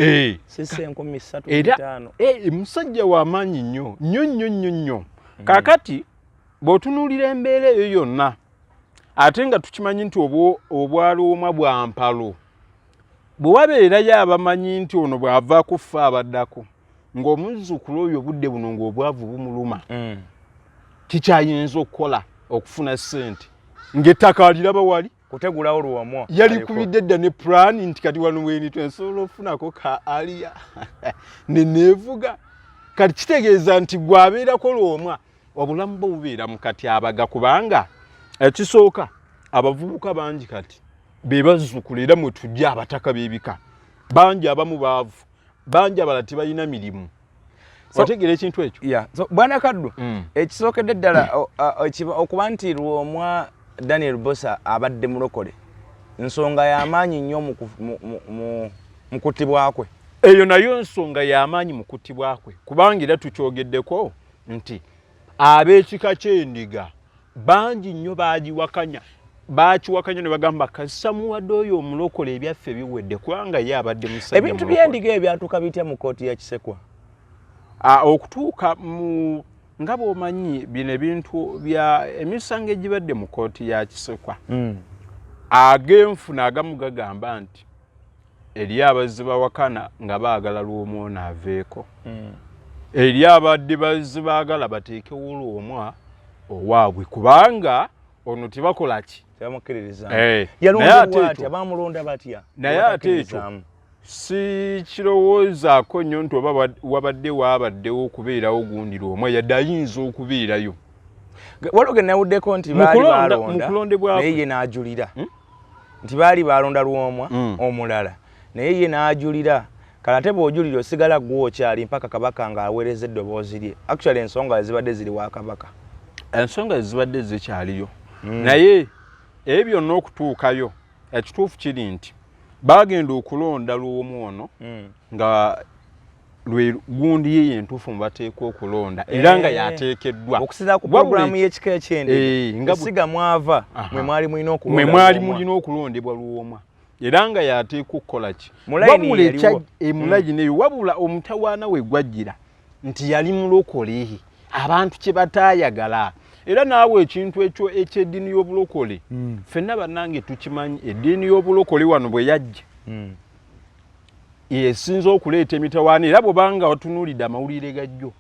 sisi 335 musajja w'amaanyi nnyo kaakati bw'otunuulira embeera eyo yonna ate nga tukimanyi nti obwalooma bwa mpalo bwe wabeerayo abamanyi nti ono bw'ava kufa abaddako ng'omuzzukulu oyo obudde buno ng'obwavu bumuluma kikyayinza okukola okufuna ssente ng'ettaka aliraba wali kutegulawo luwamwa yalikubidde dda ne pulaani nti kati wano bwenitu nsobola ofunako ka aliya neneevuga kati kitegeeza nti gwabeerako Looma obulamu bwe bubeera mu katyabaga kubanga ekisooka abavubuka bangi kati be bazzukulu era mwe tujja abataka b'ebika bangi abamu baavu bangi abalala tebalina mirimu otegera ekintu ekyo bwana Kaddu ekisookedde ddala okuba nti Lwomwa Daniel Bosa abadde mulokole nsonga y'amaanyi nnyo mu kuttibwa kwe eyo nayo nsonga y'amaanyi mu kuttibwa kwe kubanga era tukyogeddeko nti ab'ekika Kyendiga bangi nnyo baagiwakanya bakiwakanya ne bagamba kasamuwadde oyo omulokole ebyaffe biwedde kubanga ye abadde musajja ebintu byendiga ebyatuuka bitya mu kooti ya Kisekwa okutuuka mu nga bw'omanyi bino ebintu bya emisango egibadde mu kooti ya Kisekwa ag'enfuna agamu gagamba nti eri abaziba wakana nga baagala Lwomwono aveeko eri abadde bazibaagala bateekewo Lwomwa owaabwe kubanga ono tebakola ki tebamukkiririza yalondebwa atya baamulonda batya naye ate ekyo si kirowoozaako nnyo nti oba wabaddewo okubeerawo gundi Lwomwa yadde ayinza okubeerayo waliwo ge nawuddeko nti baali balonda naye ye n'ajulira nti baali balonda Lwomwa omulala naye ye n'ajulira kale ate bw'ojulira osigala gw'okyali mpaka kabaka ng'aweereza eddoboozi lye actually ensonga zibadde ziri wa kabaka ensonga zibadde zikyaliyo naye ebyo byonna okutuukayo ekituufu kiri nti bagenda okulonda Lwomwa ono nga lwe gundi ye yentuufu mu bateekwa okulonda era nga yateekeddwa okusinziira ku puroguramu y'ekika eky'Endiga siga mwava mwe mwali mulina okulondebwa Lwomwa era nga yateekwa okukola ki mulayini eyo wabula omutawaana we gwajjira nti yali mulokole abantu kye bataayagala era naawe ekintu ekyo eky'eddiini y'obulokole ffenna bannange tukimanyi eddiini y'obulokole wano bwe yajja yesinza okuleeta emitawaana era bw'obanga watunuulidde amawulire gajjo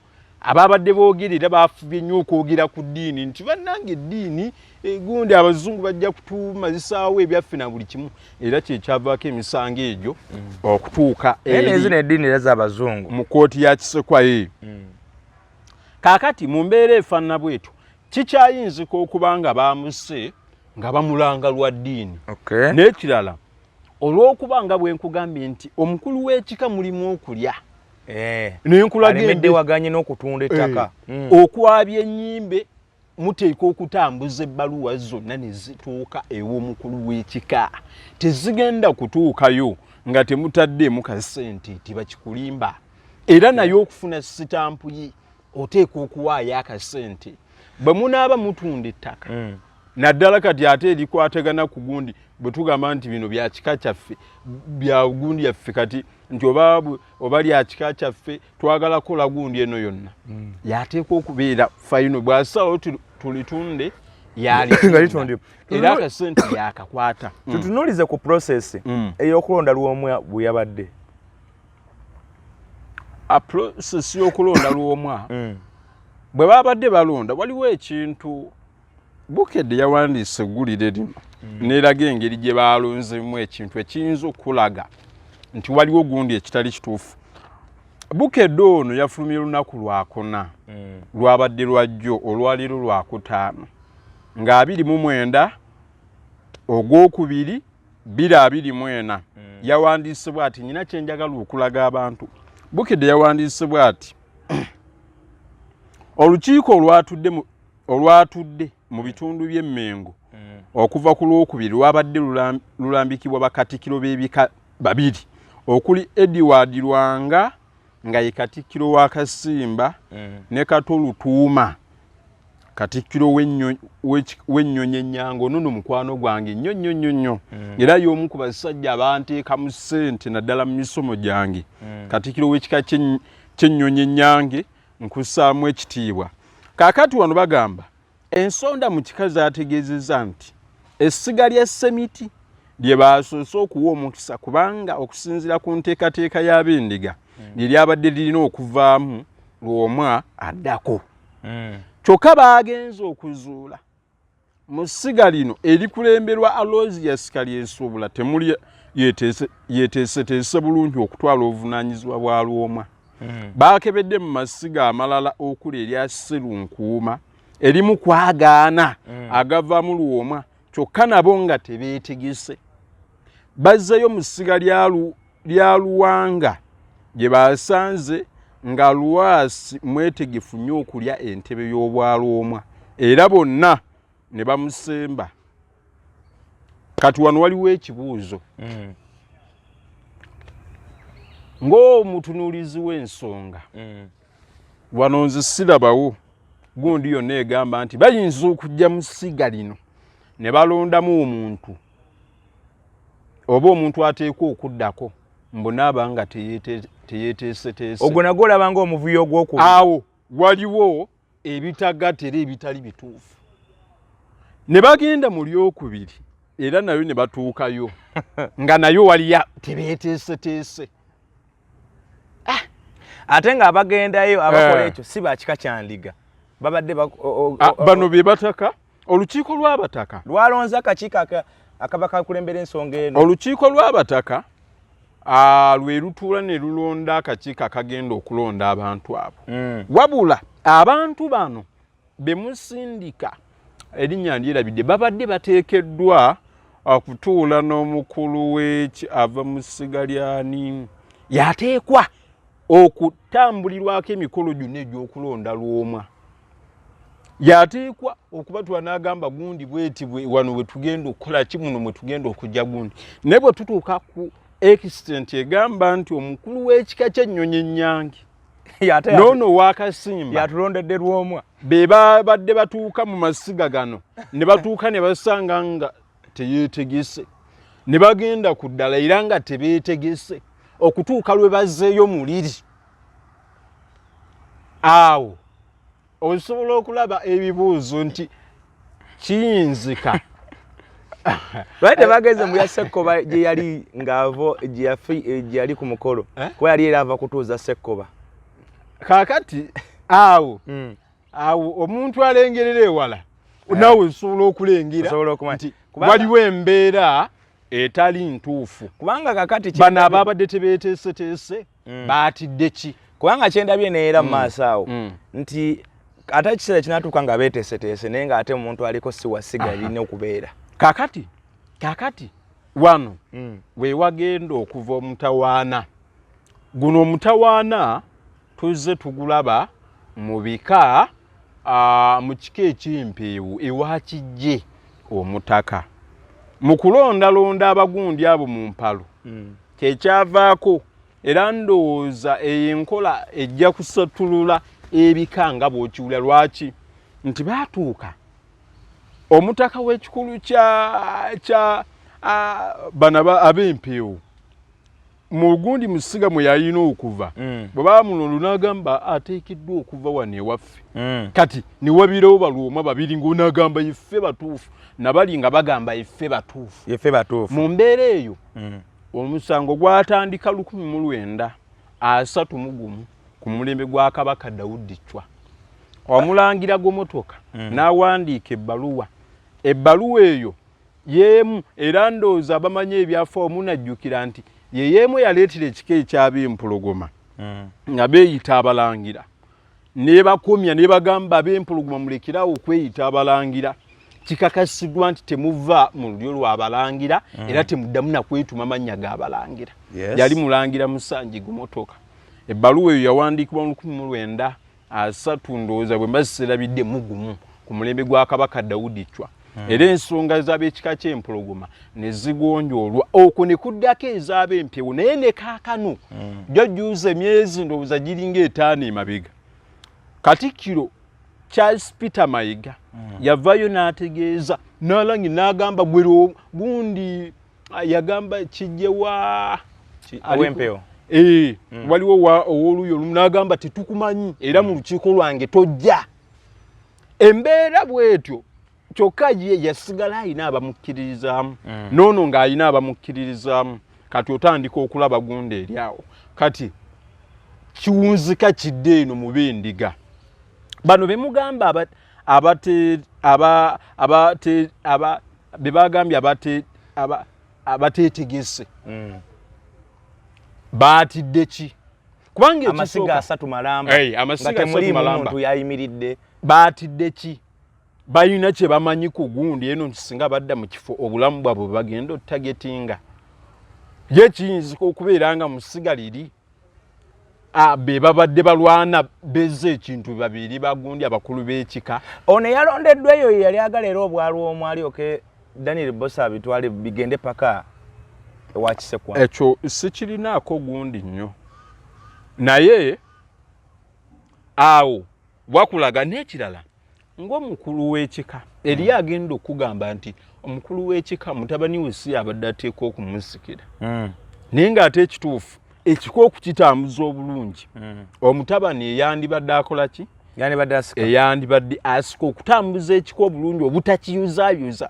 ababadde boogerera baafubye nnyo okwogera ku ddiini nti bannange eddiini gundi abazungu bajja kutumazisaawo ebyaffe na buli kimu era kyekyavaako emisango egyo okutuuka zino eddiini era z'abazungu mu kooti ya Kisekwa kaakati mu mbeera efaanana bwetyo kikyayinzika okuba nga baamuse nga bamulanga lwa ddiini n'ekirala olw'okuba nga bwe nkugambye nti omukulu w'ekika mulimu okulya alemedde waganye n'okutunda ettaka okwabya ennyimbe muteeka okutambuza ebbaluwa zonna ne zituuka ew'omukulu w'ekika tezigenda kutuukayo nga temutaddeemu kasente tibakikulimba era naye okufuna sitampu ye oteeka okuwaayo akasente bwe munaaba mutunda ettaka naddala kati ate erikwatagana ku gundi bwe tugamba nti bino bya kika kyaffe bya gundi yaffe kati nti oba lya kika kyaffe twagala kola gundi eno yonna yateekwa okubeera fayino bw'asalawo tulitunde yalitunda era akasente yakakwata tutunuulize ku process ey'okulonda Lwomwa bwe yabadde process y'okulonda Lwomwa bwe babadde balonda waliwo ekintu Bukedde yawandiise eggulire lino n'eraga engeri gye baalonzemu ekintu ekiyinza okulaga nti waliwo gundi ekitali kituufu. Bukedde ono yafulumye lunaku lwakuna lwabadde lwajjo olwaliro lwakutaano nga 29 Ogwokubiri 2024 yawandiise bw'ati nyina kye njagala okulaga abantu. Bukedde yawandiise bw'ati olukiiko olwatudde mu bitundu by'Emmengo okuva ku Lwokubiri lwabadde lulambikibwa bakatikkiro b'ebika babiri okuli Edward Lwanga nga ye katikkiro wa Kasimba ne Kato Lutuuma katikkiro w'ennyonyi Ennyango nono mukwano gwange nnyo era y'omu ku basajja abanteeka mu ssente naddala mu misomo gyange katikkiro w'ekika ky'ennyonyi Ennyange nkussaamu ekitiibwa. Kaakati wano bagamba ensonda mu kika zaategeezezza nti essiga lya Ssemiti lye baasoose okuwa omukisa kubanga okusinziira ku nteekateeka y'ab'endiga lye lyabadde lirina okuvaamu Lwomwa addako. Kyokka baagenze okuzuula mu ssiga lino erikulemberwa Aloysius Kalyensuubula temuli yeeteeseteese bulungi okutwala obuvunaanyizibwa bwa Lwomwa. Baakebedde mu masiga amalala okuli erya Sserunkuuma erimu kwagaana agavaamu Lwomwa kyokka nabo nga tebeetegese. Bazzeyo mu ssiga lya Luwanga gye basanze nga Lwasi mwetegefu nnyo okulya entebe y'obwa Lwomwa era bonna ne bamusemba. Kati wano waliwo ekibuuzo ng'omutunuulizi w'ensonga wano nze sirabawo gundi yonna egamba nti bayinza okujja mu ssiga lino ne balondamu omuntu oba omuntu ateekwa okuddako mbunaaba nga teyeeteeseteese. Ogwo nagwo olabanga omuvuyo ogw'okubiri. Awo waliwo ebitagattera ebitali bituufu. Ne bagenda mu lyokubiri era nayo ne batuukayo nga nayo waliya tebeeteeseteese. Ate nga abagendayo abakola ekyo si bakika kyandiga. Babadde bano be bataka olukiiko lw'abataka lwalonza akakiiko akaba kakulembera ensonga eno. Olukiiko lw'abataka lwe lutuula ne lulonda akakiiko akagenda okulonda abantu abo. Wabula abantu bano be musindika erinnya ndyerabidde babadde bateekeddwa okutuula n'omukulu w'eki ava mu Sigalyani yateekwa okutambulirwako emikolo gyonna egy'okulonda Lwomwa. Yateekwa okubatwala n'agamba gundi bweti wano bwe tugenda okukola ki muno mwe tugenda okujja gundi. Naye bwe tutuuka ku extent egamba nti omukulu w'ekika ky'ennyonyi ennyange noono w'akasimba yatulondedde Lwomwa be babadde batuuka mu masiga gano ne batuuka ne basanga nga teyeetegese ne bagenda ku ddala era nga tebeetegese okutuuka lwe bazzeeyo muliri. Awo osobola okulaba ebibuuzo nti kiyinzika. Lwaki tebageze mu ya Ssekkoba gye yali ng'avo gye yali ku mukolo kuba yali era ava kutuuza Ssekkoba. Kaakati awo omuntu alengerera ewala naawe osobola okulengera nti waliwo embeera etali ntuufu. Kubanga kakati bano ababadde tebeeteeseteese baatidde ki? Kubanga kyendabye neera mu maaso awo nti ate ekiseera kinatuuka nga beeteeseteese naye ng'ate omuntu aliko si wasiga alina okubeera. Kakati wano we wagenda okuva omutawaana. Guno omutawaana tuzze tugulaba mu bika mu kika eky'empeewu ewa Kijje omutaka. Mu kulondalonda abagundi abo mu mpalo kyekyavaako era ndowooza enkola ejja kusattulula ebika nga bw'okiwulira. Lwaki? Nti baatuuka omutaka w'ekikulu kya bano ab'empeewu mu gundi musiga mwe yalina okuva bwe baamulondo n'agamba ateekeddwa okuva wano ewaffe. Kati ne wabiirawo Balwomwa babiri ng'onaagamba yeffe batuufu nabali nga bagamba yeffe batuufu. Mu mbeera eyo omusango gwatandika 1931 ku mulembe gwa Kabaka Daudi Chwa. Omulangira gw'emmotoka n'awandiika ebbaluwa eyo yeemu era ndowooza abamanyi ebyafa omunajjukira nti yeemu yaleetera ekika eky'ab'empologoma nga beeyita abalangira ne bakomya ne bagamba ab'empologoma mulekerawo okweyita abalangira. Kikakasiddwa nti temuva mu lulyo lw'abalangira era temuddamu nakwetuma mannya g'abalangira. Yali mulangira Musanji Gumotoka. Ebbaluwa eyo yawandiikibwa mu 1930 ndowooza bwe mbazirabidde mugumu ku mulembe gwa Kabaka Daudi Chwa. Era ensonga z'ab'ekika ky'empologoma ne zigonjoolwa. Okwo ne kuddako ez'ab'empeewu naye ne kaakano jjajjuuza emyezi ndowooza giringa 5 emabega. Katikkiro Charles Peter Mayiga yavayo n'ategeeza n'alangi n'agamba gwero gundi yagamba kijjewa aw'empeewo. Waliwo ow'oluuyi olumu n'agamba tetukumanyi era mu lukiiko lwange tojja. Embeera bw'etyo kyokka ye yasigala ayina abamukkiririzaamu noono ng'ayina abamukkiririzaamu. Kati otandika okulaba gundi eri awo. Kati kiwunzika kidde eno mu b'endiga. Bano be mugamba bebagambye abateetegese baatidde ki? Kubanga amasiga 3 malamba amasiga 3 malamba muntu yayimiridde. Baatidde ki? Balina kye bamanyi ku gundi eno kisinga badda mu kifo obulamu bwabwe bagenda ottagetinga. Ye kiyinzika okubeera nga musiga liri be babadde balwana bezze ekintu babiri bagundi abakulu b'ekika. Ono yalondeddwa eyo yali agala era obwalwo alyoke Daniel Bosa bitwale bigende paka ewa Kisekwa. Ekyo sikirinaako gundi nnyo naye awo wakulaga n'ekirala ng'omukulu w'ekika eri agenda okugamba nti omukulu w'ekika mutabani we si abadde ateekwa okumusikira naye ng'ate ekituufu ekiko okukitambuza obulungi omutabani eyandibadde akola ki eyandibadde asika okutambuza ekiko obulungi obutakiyuzayuza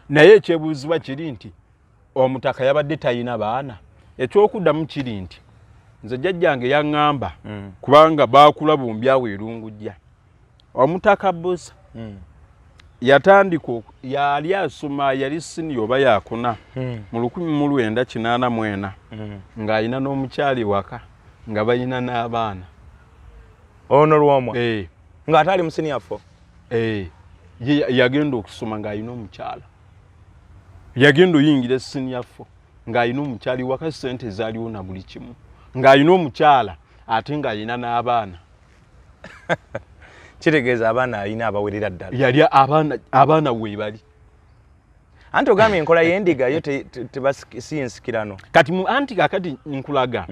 naye ekyebuuzibwa kiri nti omutaka yabadde talina baana ekyokuddamu kiri nti nze jjajjange yaŋŋamba kubanga baakula bombyawo erungujja omutaka Bosa yatandika yali asoma yali siniya oba yakuna mu 1984 ng'alina n'omukyali waka nga balina n'abaana ono lwomwa ng'atali mu siniya 4 yagenda okusoma ng'alina omukyala yagenda oyingira siniya 4 ng'alina omukyali waka ssente zaaliwo na buli kimu ng'alina omukyala ate ng'alina n'abaana kitegeeza abaana alina abawerera ddala yali abaana weebali anti ogambye enkola y'endiga yo siyinsikirano kati anti kakati nkulaga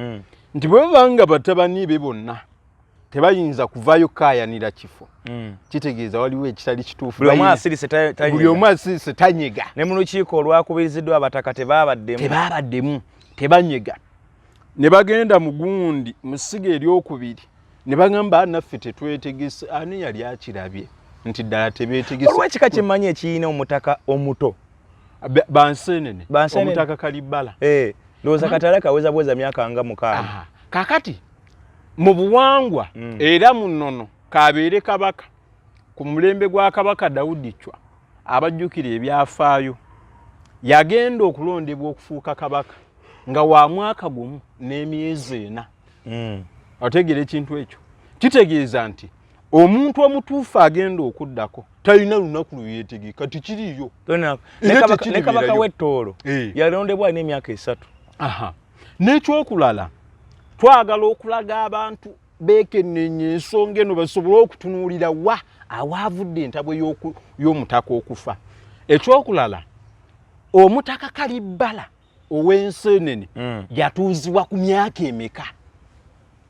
nti bwe babanga batabani be bonna tebayinza kuvaayo kaayanira kifo kitegeeza waliwo ekitali kituufu buli omu asirise tanyega ne mu lukiiko olwakubiriziddwa abataka tebabaddemu tebanyega ne bagenda mu gundi mu ssiga eryokubiri ne bagamba naffe tetwetegese ani yali akirabye nti ddala tebeetegese olw'ekika kyemmanyi ekiyina omutaka omuto bansenene omutaka Kalibbala ndowooza katala kaweza bweza myaka nga 6 kakati mu buwangwa era mu nnono kabeere kabaka ku mulembe gwa kabaka Dawudi Chwa abajjukira ebyafaayo yagenda okulondebwa okufuuka kabaka nga wa mwaka gumu n'emyezi 4 otegere ekintu ekyo kitegeeza nti omuntu omutuufu agenda okuddako talina lunaku lweyetegeka tikiriyo ne kabaka w'ettoolo yalondebwa n'emyaka 3 n'ekyokulala twagala okulaga abantu beekennenya ensonga eno basobole okutunuulira wa awaavudde entabwe y'omutaka okufa ekyokulala omutaka Kalibbala ow'ensenene yatuuzibwa ku myaka emeka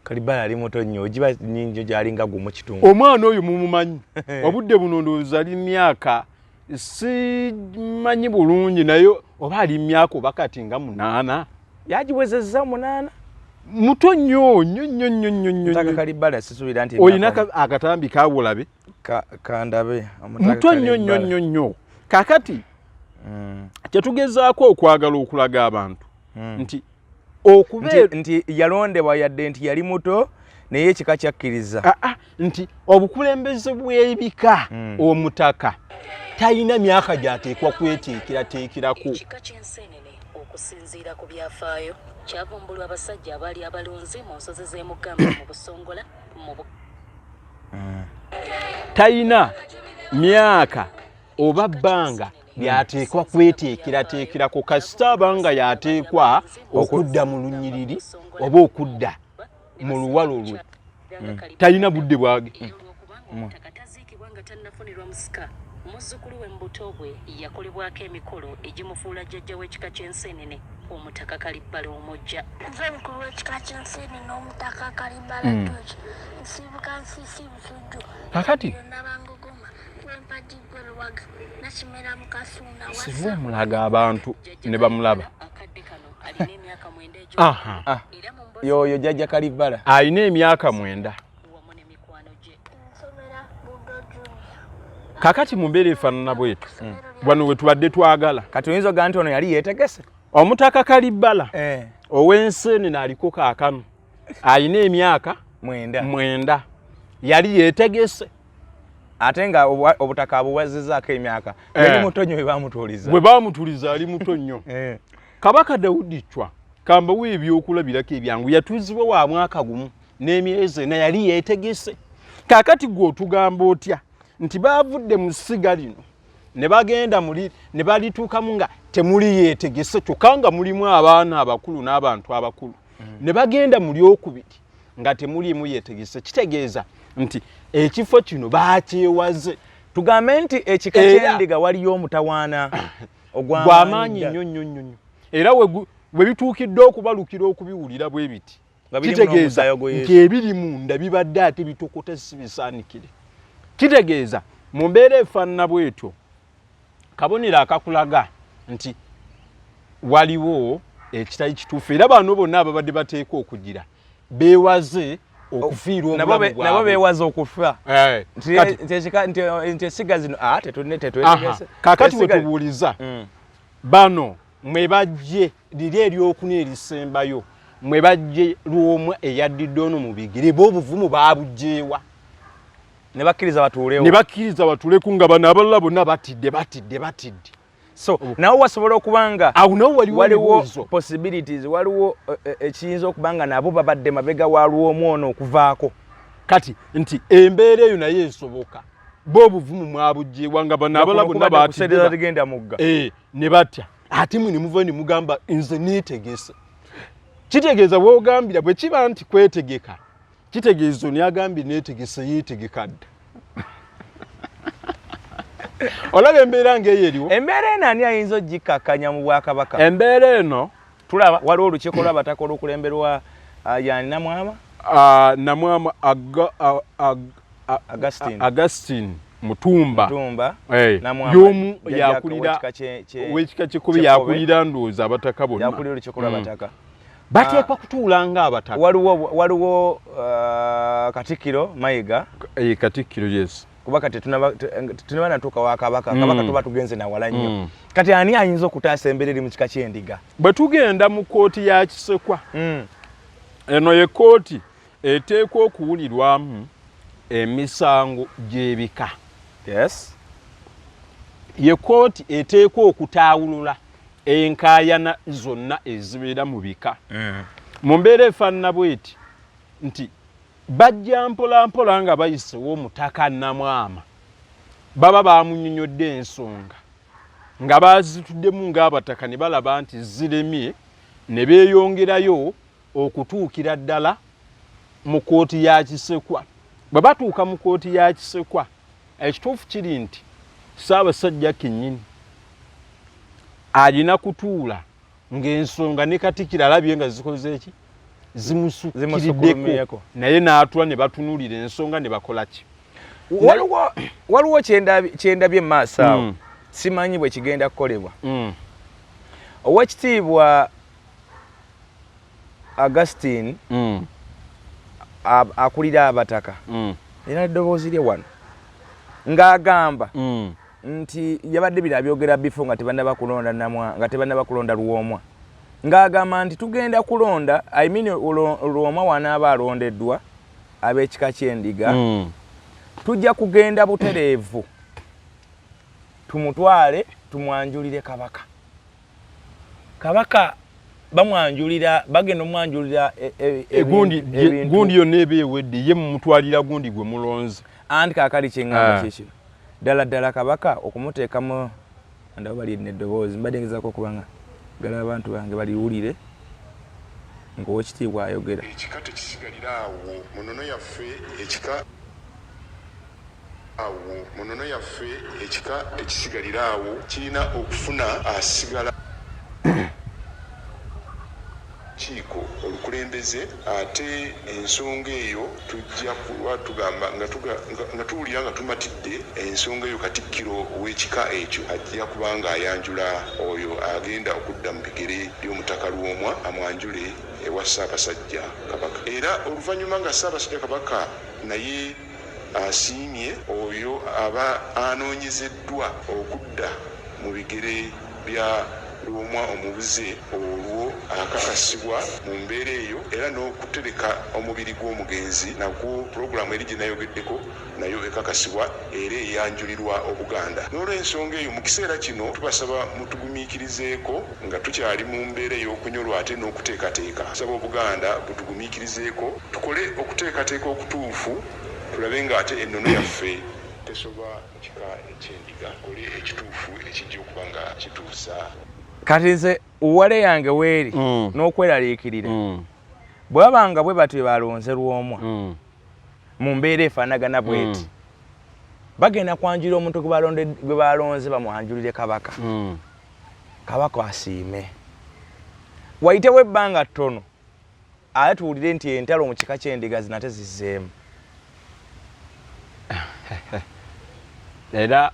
Kalibbala ali muto nnyo ogiba nnyingi gy'alinga gumu kitundu omwana oyo mumumanyi obudde buno ndowooza ali myaka simanyi bulungi naye oba ali myaka oba kati nga 8 yagiwezezza 8 muto nnyo mutaka Kalibbala sisuubira nti olina akatambi kaawulabe kandabe muto nnyo kakati kyetugezaako okwagala okulaga abantu nti nti yalondebwa yadde nti yali muto naye ekika kyakkiriza nti obukulembeze bw'ebika omutaka talina myaka gy'ateekwa kweteekerateekerako okusinziira ku byafaayo kyavumbulwa abasajja abaali abalunzi mu nsozi z'emugamba mu Busongola talina myaka oba bbanga yateekwa kweteekerateekerako kasita abanga yateekwa okudda mu lunyiriri oba okudda mu luwalo lwe talina budde bwage muzzukulu we mbuto bwe yakolebwako emikolo egimufuula jjajja w'ekika ky'ensenene omutaka Kalibbala omujja nze mukulu w'ekika ky'ensenene omutaka Kalibbala toki nsibuka nsisi busujju kakati nabangogoma wempagi gweruwaga nakimera mukasunda siva omulaga abantu ne bamulaba akadde kano alina emyaka 9 yoyo jjajja Kalibbala alina emyaka 9 wamu n'emikwano gye nsomera budo junior kakati mu mbeera efaanana bwetu wano we tubadde twagala kati oyinza ogaa nti ono yali yeetegese omutaka Kalibbala ow'ensenene aliko kaakano alina emyaka 9 yali yeetegese ate nga obutaka abuwazizzaako emyaka yali muto nnyo bwe baamutuliza ali muto nnyo kabaka Dawudi Chwa kambawo ebyokulabirako ebyangu yatuuzibwa wa mwaka gumu n'emyezi 4 yali yeetegese kaakati gwe otugamba otya nti baavudde mu ssiga lino ne bagenda ne balituukamu nga temuli yeetegese kyokka nga mulimu abaana abakulu n'abantu abakulu ne bagenda mu lyokubiri nga temuliimu yeetegese kitegeeza nti ekifo kino baakyewaze tugambe nti ekika ky'endiga waliyo omutawaana ogw'amaanyi nnyo era bwe bituukidde okubalukira okubiwulira bwe biti kitegeeza nti ebiri munda bibadde ate bitokota si bisaanikire kitegeeza mu mbeera efaanana bwetyo kabonero akakulaga nti waliwo ekitali kituufu era bano bonna ababadde bateeka okugira beewaze okufiira obulamu bwabwe nabo beewaze okufa nti esiga zino tetwetegese kaakati we tubuuliza bano mwe bajje liri eryokuna erisembayo mwe bajje Lwomwa eyaddidde ono mu bigere b'obuvumu baabugjeewa ne bakkiriza batuuleku nga bano abalala bonna batidde so nawo wasobola okubanga awo nawo waliwo possibilities waliwo ekiyinza okubanga nabo babadde mabega wa Lwomwa ono okuvaako kati nti embeera eyo naye esoboka b'obuvumu mwabugjeewa nga bano abalala bonna batidde mugga ne batya ate mwe ne muva ne mugamba nze neetegese kitegeeza bw'ogambira bwe kiba nti kwetegeka kitegeeza oni agambye neetegese yeetegeka dda olaba embeera ng'eyo eriwo embeera eno ani ayinza ogikkakkanya mu Bwakabaka embeera eno tulaba waliwo olukiiko lw'abataka olukulemberwa yani namwama Augustine Mutumba y'omu yakulira ow'ekika ky'ekkubi yakulira ndowooza abataka bonna yakulira olukiiko lw'abataka bateekwa kutuula ng'abataka waliwo Katikkiro Mayiga Katikkiro yes kuba kati tunaba natuuka wa Kabaka Kabaka tuba tugenze nawala nnyo kati ani ayinza okutaasa embeera eri mu kika ky'Endiga bwe tugenda mu kkooti ya Kisekwa eno ye kkooti eteekwa okuwulirwamu emisango gy'ebika yes ye kkooti eteekwa okutaawulula enkaayana zonna ezibeera mu bika mu mbeera efaanana bw'eti nti bajja mpolampola nga bayisewo Omutaka Namwama baba bamunnyonnyodde ensonga nga bazituddemu ng'abataka ne balaba nti ziremye ne beeyongerayo okutuukira ddala mu kkooti ya Kisekwa bwe batuuka mu kkooti ya Kisekwa ekituufu kiri nti Ssaabasajja kennyini alina kutuula ng'ensonga ne Katikkiro alabye nga zikoze eki zimusukkiddeko naye n'atula ne batunuulira ensonga ne bakola ki waliwo kyendabye mu maaso awo simanyi bwe kigenda kukolebwa Oweekitiibwa Augustine akulira abataka era eddoboozi lye wano ng'agamba nti yabadde birabyogera bifo nga tebannaba kulonda Lwomwa ng'agamba nti tugenda kulonda Lwomwa wanaaba alondeddwa ab'ekika ky'Endiga tujja kugenda butereevu tumutwale tumwanjulire Kabaka bamwanjulira bagenda omwanjulira gundi yonna eba ewedde ye mumutwalira gundi gwe mulonze anti kaakali kyeŋŋamba kikino ddala Kabaka okumuteekamu ndabo balina eddoboozi mbadde ngezaako okubanga gala abantu bange baliwulire ng'Oweekitiibwa ayogera ekika tekisigalira awo munono yaffe ekika tekisigalira awo kirina okufuna asigala kiiko olukulembeze ate ensonga eyo tujja kuba tugamba nga tuwulira nga tumatidde ensonga eyo Katikkiro ow'ekika ekyo ajja kuba nga ayanjula oyo agenda okudda mu bigere by'Omutaka Lwomwa amwanjule ewa Ssaabasajja Kabaka era oluvannyuma nga Ssaabasajja Kabaka naye asiimye oyo aba anoonyezeddwa okudda mu bigere bya Lwomwa omubuze olwo akakasibwa mu mbeera eyo era n'okutereka omubiri gw'omugenzi nagwo pulogulaamu eri gye nayogeddeko nayo ekakasibwa era eyanjulirwa Obuganda n'olw'ensonga eyo mu kiseera kino tubasaba mutugumiikirizeeko nga tukyali mu mbeera ey'okunyolwa ate n'okuteekateeka saba Obuganda butugumiikirizeeko tukole okuteekateeka okutuufu tulabe nga ate ennono yaffe tesoba kika eky'Endiga kole ekituufu ekijja okuba nga kituusa kati nze uwale yange weeri n'okweraliikirira bwe babanga bwe batwe balonze Lwomwa mu mbeera efaanagana bweti bagenda kwanjulira omuntu gwe balonze bamwanjulire Kabaka Kabaka asiime wayitewo ebbanga ttono ate tuwulire nti entalo mu kika ky'Endiga zinate zizzeemu era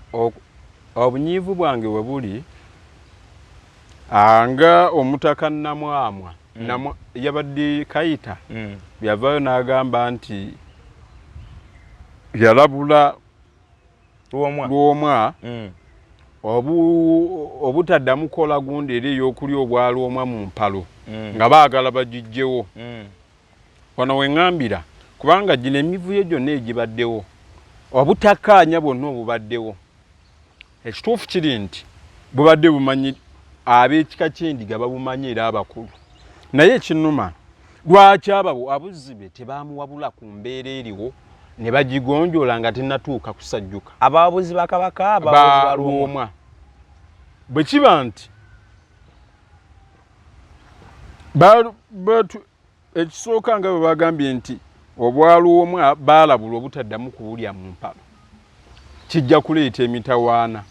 obunyiivu bwange we buli anga omutaka Namwamwa yabadde Kayita byavaayo n'agamba nti yalabula Lwomwa obutaddamu kola gundi eri ey'okulya obwa Lwomwa mu mpalo nga baagala bagijjewo wano we ŋŋambira kubanga gino emivuyo gyonna egibaddewo obutakkaanya bwonna obubaddewo ekituufu kiri nti bubadde bumanyi ab'ekika Kyendiga babumanyi era abakulu naye ekinnuma lwaki abuzzi be tebaamuwabula ku mbeera eriwo ne bagigonjoola nga tennatuuka kusajjuka abawabuzi ba Kabaka abawabuzi ba Lwomwa bwe kiba nti ekisooka nga bwe bagambye nti obwa Lwomwa baalabula obutaddamu kubulya mu mpalo kijja kuleeta emitawaana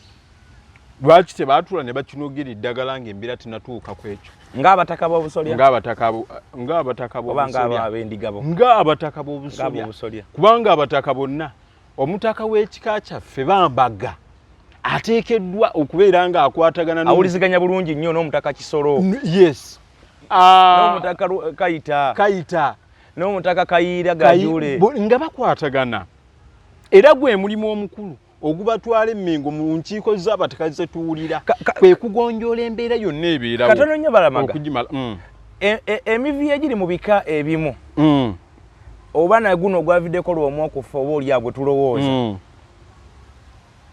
lwaki tebaatula ne bakinogera eddagala ng'embeera tennatuuka ku ekyo ng'abataka b'obusolya ng'abataka b'obusolya kubanga abataka bonna omutaka w'ekika kyaffe bambaga ateekeddwa okubeera ng'akwatagana awuliziganya bulungi nnyo n'omutaka Kisolo yes n'omutaka Kayita n'omutaka Kayiira Gajule nga bakwatagana era gwe mulimu omukulu ogubatwala emmengo mu nkiiko z'abataka ze tuwulira kwe kugonjoola embeera yonna ebeerawo katono nnyo balamaga emivuyo egiri mu bika ebimu oba naguno ogwaviddeko Lwomwa okufa oba oli abwe tulowooza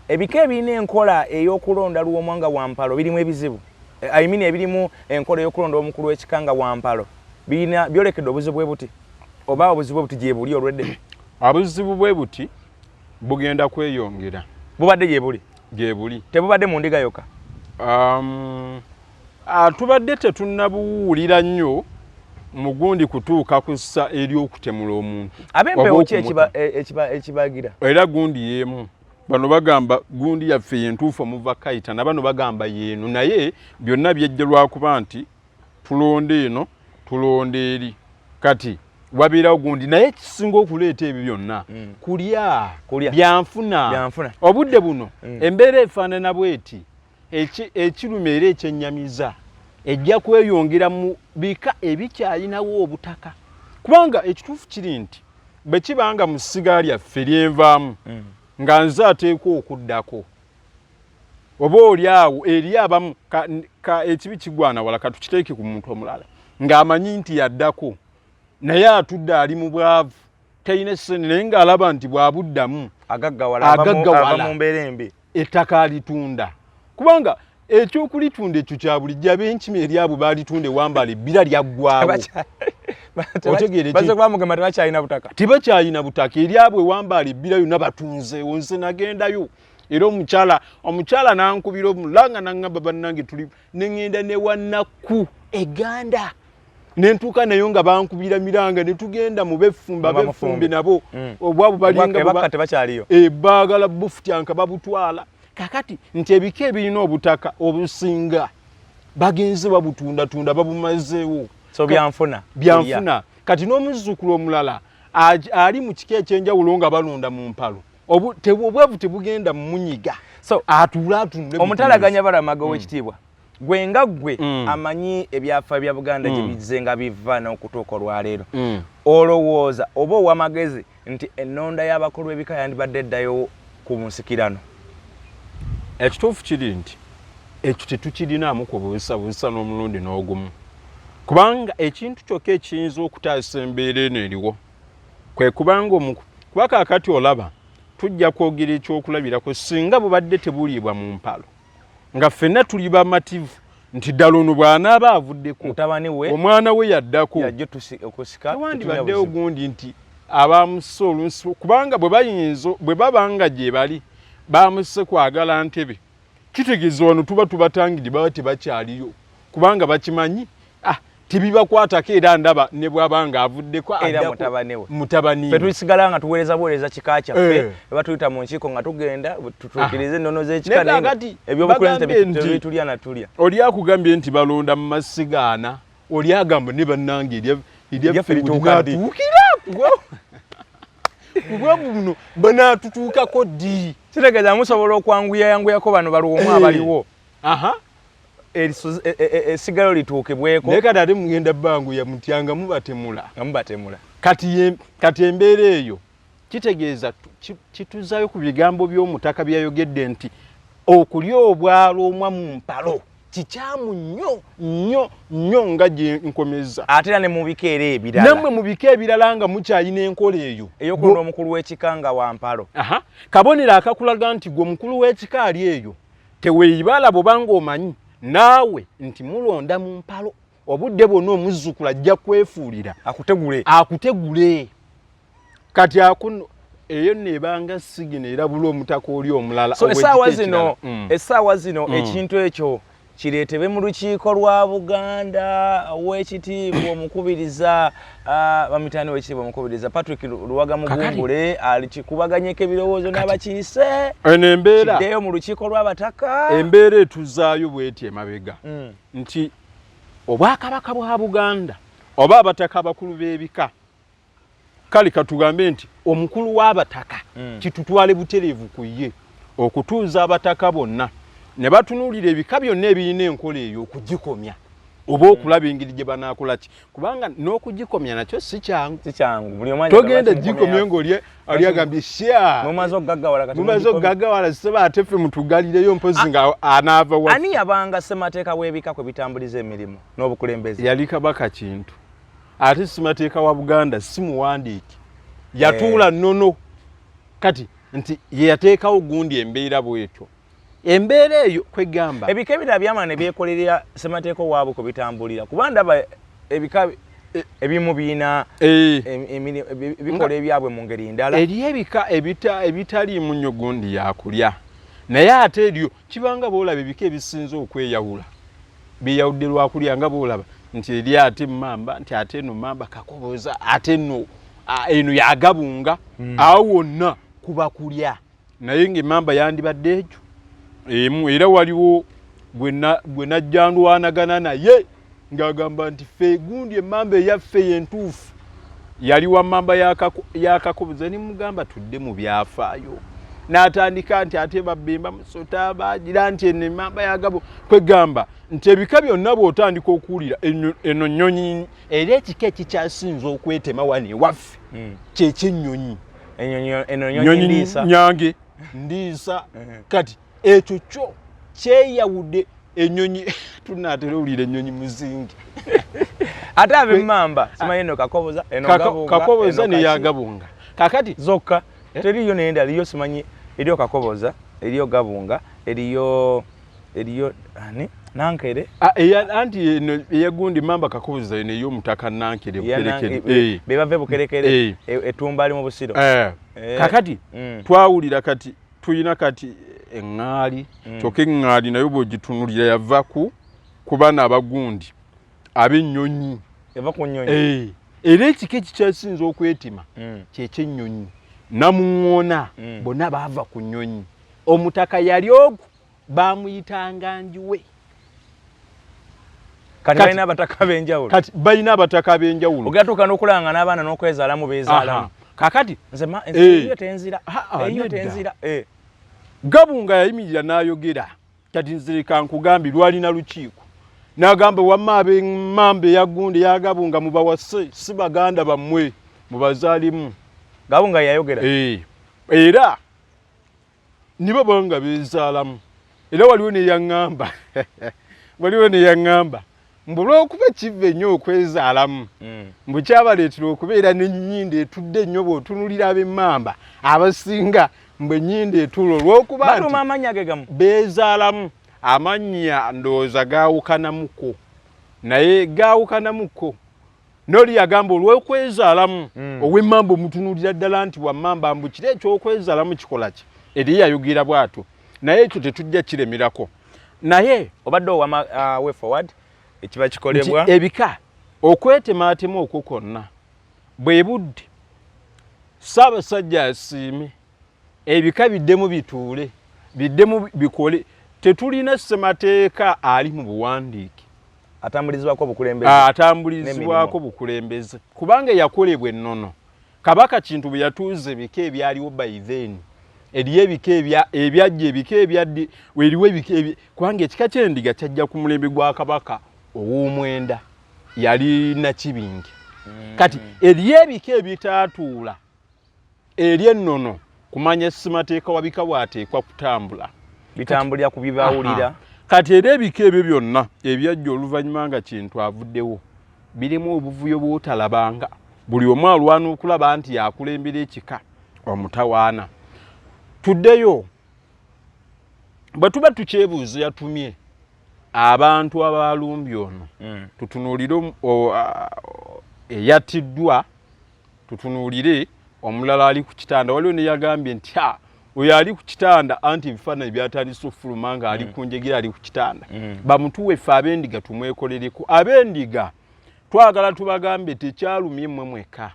ebika ebirina enkola ey'okulonda Lwomwa nga wampalo birimu ebizibu ebirimu enkola ey'okulonda omukulu w'ekika nga wampalo byolekedde obuzibu bwe buti oba obuzibu bwe buti gye buli olwedde obuzibu bwe buti bugenda kweyongera bubadde gye buli tebubadde mu ndiga yokka tubadde tetunnabuwulira nnyo mugundi kutuuka kussa eri okutemula omuntu ab'empewo ki ekibagira era gundi yeemu bano bagamba gundi yaffe yentuufu omuva Kayita na bano bagamba yeenu naye byonna byejja lwakuba nti tulonda eno tulonda eri kati wabeerawo gundi naye ekisinga okuleeta ebyo byonna kulya byanfuna obudde buno embeera efaanana bweti ekiruma era ekyennyamiza ejja kweyongera mu bika ebikyalinawo obutaka kubanga ekituufu kiri nti bwe kibanga mu ssiga lyaffe lyenvaamu nga nze ateekwa okuddako oba oli awo eri abamu ekibi kigwana wala katukiteeke ku muntu omulala ng'amanyi nti yaddako naye atudde ali mu bwavu talina essene naye ng'alaba nti bw'abuddamu agaggawala mu mbeera embi ettaka alitunda kubanga ekyokulitunda ekyo kya bulijjo ab'enkima eri abo baalitunda ewambala ebbira lyaggwawo tebakyalina butaka eri abo ewambala ebbira yonna batunzeewo nze nagendayo era omukyala nankubira omulanga naŋŋamba bannange tuli neŋŋenda ne wannaku eganda nentuuka nayo nga bankubira miranga ne tugenda mu beffumbi nabo obwabo balinga baagala bufutyanka babutwala kakati nti ebika ebirina obutaka obusinga bagenze babutundatunda babumazeewo byanfuna kati n'omuzzukulu omulala ali mu kika ekyenjawulo nga balonda mu mpalo obwavu tebugenda mumunyiga atuula atunule omutalaganya balamaga ow'ekitiibwa gwe nga gwe amanyi ebyafa bya Buganda gye bizze nga biva n'okutuuka olwaleero olowooza oba ow'amagezi nti ennonda y'abakulu b'ebika yandibadde eddayo ku nsikirano ekituufu kiri nti ekyo tetukirinaamu kubuusabuusa n'omulundi n'ogumu kubanga ekintu kyokka ekiyinza okutaasa embeera eno eriwo kwe kubanga kuba kaakati olaba tujja kwogera ekyokulabirako singa bubadde tebuliibwa mu mpalo nga ffenna tuli bamativu nti ddala ono bw'anaaba avuddeko omwana we yaddako tewandibaddewo gundi nti abamusse oluusi kubanga bwe babanga gye bali bamusse kwagala ntebe kitegeeza wano tuba tubatangiri baba tebakyaliyo kubanga bakimanyi tebibakwatako era ndaba ne bwabanga avuddeko mutabani tulisigala nga tuweereza kika kyaffe eba tuyita mu nkiiko nga tugenda tutuukirize ennono z'ekika ebyobukulembeze tebitulya natulya oli akugambye nti balonda mu masigaana oli agamba ne bannange eryaffe lituukira Ubwavu buno banatutuukako ddi. Kitegeeza musobola okwanguyako bano baluwomu abaliwo. Aha. Esigalo lituukibweko. Naye kati ate mugenda bangu ya mutyanga mubatemula. Mubatemula. Kati embeera eyo kitegeeza kituzayo ku bigambo by'omutaka byayogedde nti okulya obwalo omwa mu mpalo kikyamu nnyo nga gye nkomeza. Ate ne mu bikeera ebirala. Nammwe mu bika ebirala nga mukyayina enkola eyo. Ey'okulonda omukulu w'ekika nga wa mpalo. Aha. Kabonero akakulaga nti gwe mukulu w'ekika ali eyo teweeyibala bw'obanga omanyi naawe nti mulonda mu mpalo. Obudde bwonna omuzzukulu ajja kwefuulira akutegule. Kati akuno eyo nebanga sigina erabula omutaka oli omulala. So essaawa zino ekintu ekyo kireetebe mu lukiiko lwa Buganda ow'ekitiibwa omukubiriza bamitani w'ekitiibwa omukubiriza Patrick Luwaga Mugumbule alikikubaganyeko ebirowoozo n'abakiise. Eno embeera kiddeyo mu lukiiko lw'abataka. Embeera etuzaayo bw'eti emabega nti Obwakabaka bwa Buganda oba abataka abakulu b'ebika kale katugambe nti omukulu w'abataka kitutwale butereevu ku ye okutuuza abataka bonna ne batunuulira ebika byonna ebirina enkola eyo okugikomya oba okulaba engeri gye banaakola ki kubanga n'okugikomya nakyo si kyangu. Togenda gikomye ng'oli agambye sya mumaze okugaggawala seba ate ffe mutugalireyo mpozi nga anaava wa. Ani yabanga ssemateeka w'ebika kwe bitambuliza emirimu n'obukulembeze? Yali Kabaka Kintu. Ate ssemateeka wa Buganda si muwandiiki. Yatuula nnono kati nti ye yateekawo gundi embeera bw'etyo. Embeera eyo kwegamba ebika ebirala byamala ne byekolerera ssemateeka waabwe kwe bitambulira kuba ndaba ebika ebimu biina bikola ebyabwe mu ngeri ndala. Eriyo ebika ebitaliimu nnyo gundi yakulya naye ate eryo kibanga boolaba ebika ebisinza okweyawula biyawudde lwakulya nga boolaba nti eri ate mmamba nti ate eno mmamba kakoboza ate eno yagabunga awo wonna kuba kulya naye ng'emmamba yandibadde ekyo era waliwo bwe najjandwanagana naye ng'agamba nti ffe gundi emmamba eyaffe yentuufu yali wa mmamba yakakoboza ne mugamba tudde mu byafaayo n'atandika nti ate babbemba musota bagira nti eno emmamba yagabo kwegamba nti ebika byonna bw'otandika okuwulira eno nnyonyi era ekika ekikyasinza okwetema wano ewaffe kyekyennyonyi ennyonyi nyange ndiisa kati ekyo kyo kyeyawudde ennyonyi tunaatera owulira ennyonyi muzingi ate ab'emmamba simanyi eno kakoboza neyagabunga kakati zokka teriyo nenda liyo simanyi eriyo kakoboza eriyo gabunga eriyo ani nankere anti eno eyagundi mamba kakoboza eno ey'omutaka nankere bukerekere bebave bukerekere etumba ali mu busiro kakati twawulira kati tuyina kati eŋŋaali kyokka eŋŋaali nayo bw'ogitunulira yava ku baana abagundi ab'ennyonyi eva ku nnyonyi era ekika ekikyasinza okwetima kyekyennyonyi namuŋŋoona bonna baava ku nnyonyi omutaka yali ogwo baamuyitanga njuwe kati balina abataka ab'enjawulo balina abataka ab'enjawulo ogatuuka n'okulanga n'abaana n'okwezaalamu beezaalamu kakati eyo tenzira Gabunga yayimirira n'ayogera kati nzirika nkugambye lwalina lukiiko n'agamba wamma ab'emmamba eyagundi yagabunga mubawase si baganda bammwe mubazaalimu. Gabunga yayogera era nibo banga beezaalamu era waliwo ne yaŋŋamba mbu olw'okuba kive nnyo okwezaalamu mbu kyabaleetera okubeera n'ennyindo etudde nnyo bw'otunulira ab'emmamba abasinga mbu ennyindo etula olw'okuba nti amannya ge gamu beezaalamu amannya ndowooza gaawukanamuko naye gaawukanamuko n'oli yagamba olw'okwezaalamu ow'emmamba omutunulira ddala nti wammamba mbu kiri eky'okwezaalamu kikola ki eri yayogera bw'atyo naye ekyo tetujja kiremerako naye obadde owa way forward ekiba kikolebwa ebika okwetematema okwo kwonna bwe budde Ssaabasajja asiime ebika biddemu bituule biddemu bikole tetulina ssemateeka ali mu buwandiiki atambulizibwako obukulembeze kubanga yakolebwa ennono kabaka kintu bwe yatuuze bike ebyaliwo by then eriyo ebike ebyajja ebike ebyaddi weriwo ebike kubanga ekika Kyendiga kyajja ku mulembe gwa kabaka ow'omwenda yali na kibingi kati eriyo ebike ebitaatuula eri ennono kumanya simateeka wabika bwateekwa kutambula bitambulira ku bibawulira kati era ebike ebyo byonna ebyajja oluvannyuma nga kintu avuddewo birimu obuvuyo bw'otalabanga buli omu alwana okulaba nti yakulembera ekika omutawaana tuddeyo bwe tuba tukyebuuzo yatumye abantu abalumbye ono tutunuulire eyattiddwa tutunuulire omulala ali ku kitanda waliwo ne yagambye nti oyo ali ku kitanda anti ebifaananyi byatandise okufuluma nga ali ku njegera ali ku kitanda bamutuwe ffe ab'endiga tumwekolereko ab'endiga twagala tubagambe tekyalumye mmwe mweka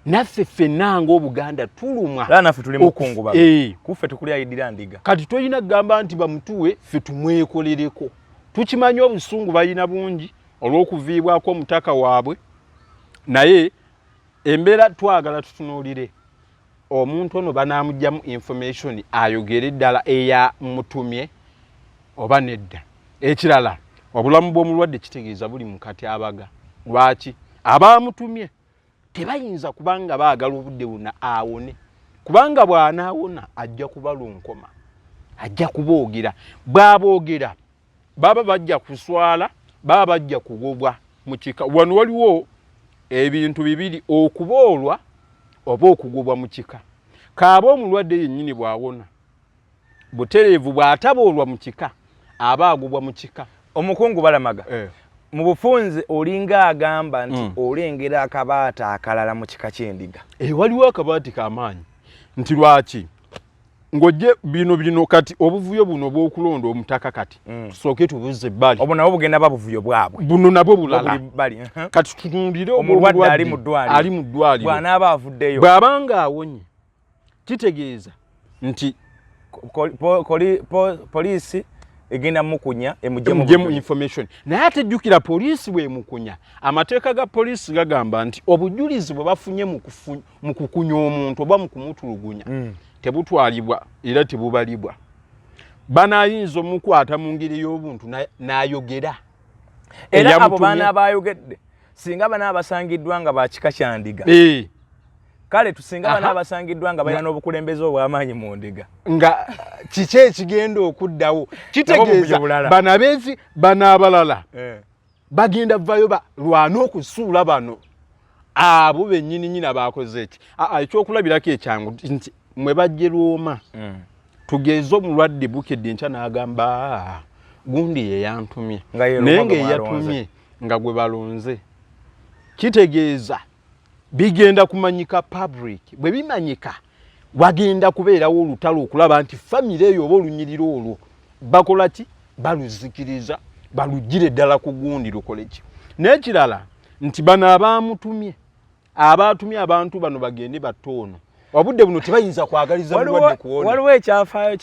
naffe ffenna ng'Obuganda tulumwa era naffe tuli mukungu baba kuffe tukulyayidira ndiga kati toyina kugamba nti bamutuwe ffe tumwekolereko tukimanyi obusungu balina bungi olw'okuviibwako omutaka waabwe naye embeera twagala tutunuulire omuntu ono banamugyamu information ayogere ddala eya mutumye oba nedda ekirala obulamu bw'omulwadde kitegeeza buli mu katyabaga lwaki abamutumye tebayinza kubanga baagala obudde buna awone kubanga bw'anaawona ajja kubalunkoma ajja kuboogera bw'aboogera baba bajja kuswala baba bajja kugobwa mu kika wano waliwo ebintu bibiri okuboolwa oba okugobwa mu kika kaaba omulwadde yennyini bw'awona butereevu bw'ataboolwa mu kika aba agobwa mu kika omukungu balamaga mu bufunze olinga agamba nti olengera akabaata akalala mu kika Kyendiga waliwo akabaati k'amaanyi nti lwaki ng'ojje bino kati obuvuyo buno bw'okulonda omutaka kati tusooke tubuze ebbali obwo nabwo bugenda babuvuyo bwabwe buno nabwo bulala kati tutunuulire omulwadde ali mu ddwaliro bw'anaaba avuddeyo bw'abanga awonye kitegeeza nti poliisi egenda mukunya emujjemu information naye atejjukira poliisi bw'emukunya amateeka ga poliisi gagamba nti obujulizi bwe bafunye mu kukunya omuntu oba mu kumutulugunya tebutwalibwa era tebubalibwa banayinza omukwata mu ngeri y'obuntu n'ayogera era abo baana abayogedde singa bana abasangiddwa nga bakika Kyandiga kale tusinga bana abasangiddwa nga balina n'obukulembeze obw'amaanyi mu ndiga nga kiki ekigenda okuddawo kitegeeza bana abalala bagenda vayo lwana okusuula bano abo bennyini baakoze eki ekyokulabirako ekyangu nti mwe bajje Roma tugeze omulwadde bukedde nkya n'agamba gundi ye yantumye naye ng'eyatumye nga gwe balonze kitegeeza bigenda kumanyika public bwe bimanyika wagenda kubeerawo olutalo okulaba nti famire eyo oba olunyiriro olwo bakola ki baluzikiriza balugire ddala ku gundi lukole ki n'ekirala nti bano abamutumye abatumye abantu bano bagende batoono obudde buno tebayinza kwagaliza mulwadde kuwona waliwo ekyafaayo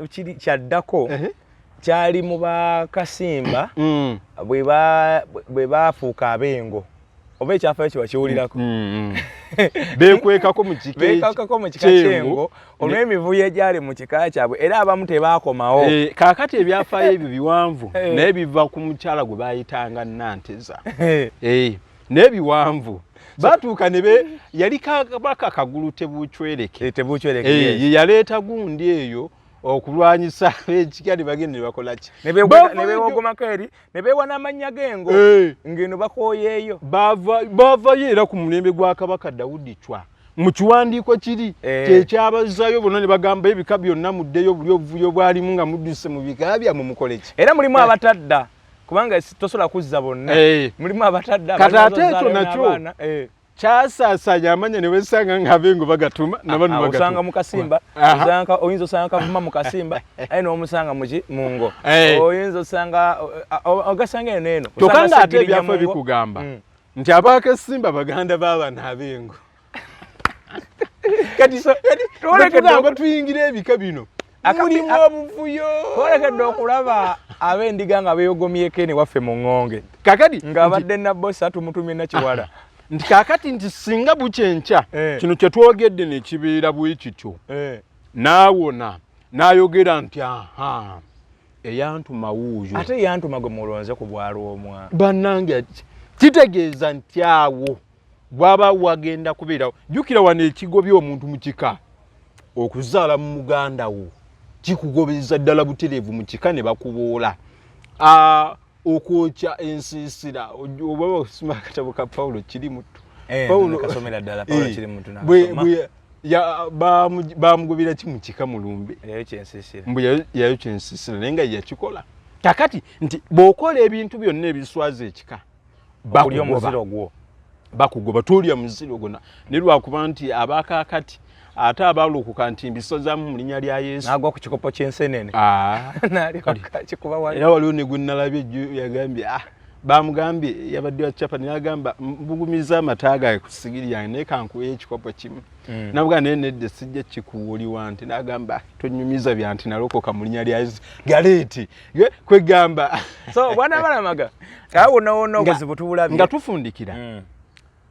kiri kyaddako kyali mu bakasimba bwe baafuuka abengo oba ekyafaayo kye wakiwulirako bekwekako mu kika kyengo olw'emivuyo egyali mu kika kyabwe era abamu tebaakomawo kaakati ebyafaayo ebyo biwanvu naye biva ku mukyala gwe baayitanga Nanteza naye biwanvu batuuka yali kabaka kagulu tebuchwereke ye yaleeta gundi eyo okulwanyisa ekika ne bagenda ne bakola ki ne beewogomako eri ne beewa n'amannya g'engo ng'eno bakooyeeyo baavayo era ku mulembe gwa kabaka Dawudi Chwa mu kiwandiiko kiri kyekyabazzayo bonna ne bagamba ebika byonna muddeyo buli obuvuyo bwalimu nga mudduse mu bika byammwe mukole ki era mulimu abatadda kubanga tosobola kuzza bonna mulimu abatadda kati ate ekyo nakyo kyasaasanya amanya ne wesanga ng'abengo bagatuma nabano osanga mu kasimba oyinza osanga kavuma mu kasimba aye n'omusanga mu ngo oyinza osanga ogasanga eno eno tokanga ate ebyafa bikugamba nti abakasimba baganda b'abaana abengo kati tolekanga tuyingira ebika bino mulimu obuvuyo twolekedde okulaba ab'endiga nga beeyogomyeko ene waffe mu ŋŋonge kakati ng'abadde nabbosa tumutumye nakiwala nti kakati nti singa bukyenkya kino kye twogedde ne kibeera bwe kityo naawona n'ayogera nti aha eyantuma wuuyo ate yantuma gwe mulonze ku bwalo omwa bannange kitegeeza nti awo bwaba wagenda kubeerawo jjukira wano ekigobya omuntu mu kika okuzaala mu muganda wo kikugobeza ddala butereevu mu kika ne bakuboola okwokya ensiisira oba okusoma akatabo ka Pawulo kiri mutu kasomera ddala Pawulo kiri mutu bamugobera ki mu kika mulumbe yayo kyensiisira naye nga yakikola kakati nti bw'okola ebintu byonna ebiswaza ekika bakugoba tolya muziro gona ne lwakuba nti abakakati ate abalokoka nti mbisozamu mu linnya lya Yesu nagwa ku kikopo ky'ensenene era waliwo ne gwe nalabye yagambye bamugambye yabadde wa chapa n'agamba mbugumiza amata gaye ku sigiri yange naye kankuwa ekikopo kimu nabuga naye nedde sijja kikuwuliwa nti n'agamba tonyumiza bya nti nalokoka mu linnya lya Yesu galeeti kwegamba so bwana balamaga kawo no okuzibu tubulabye nga tufundikira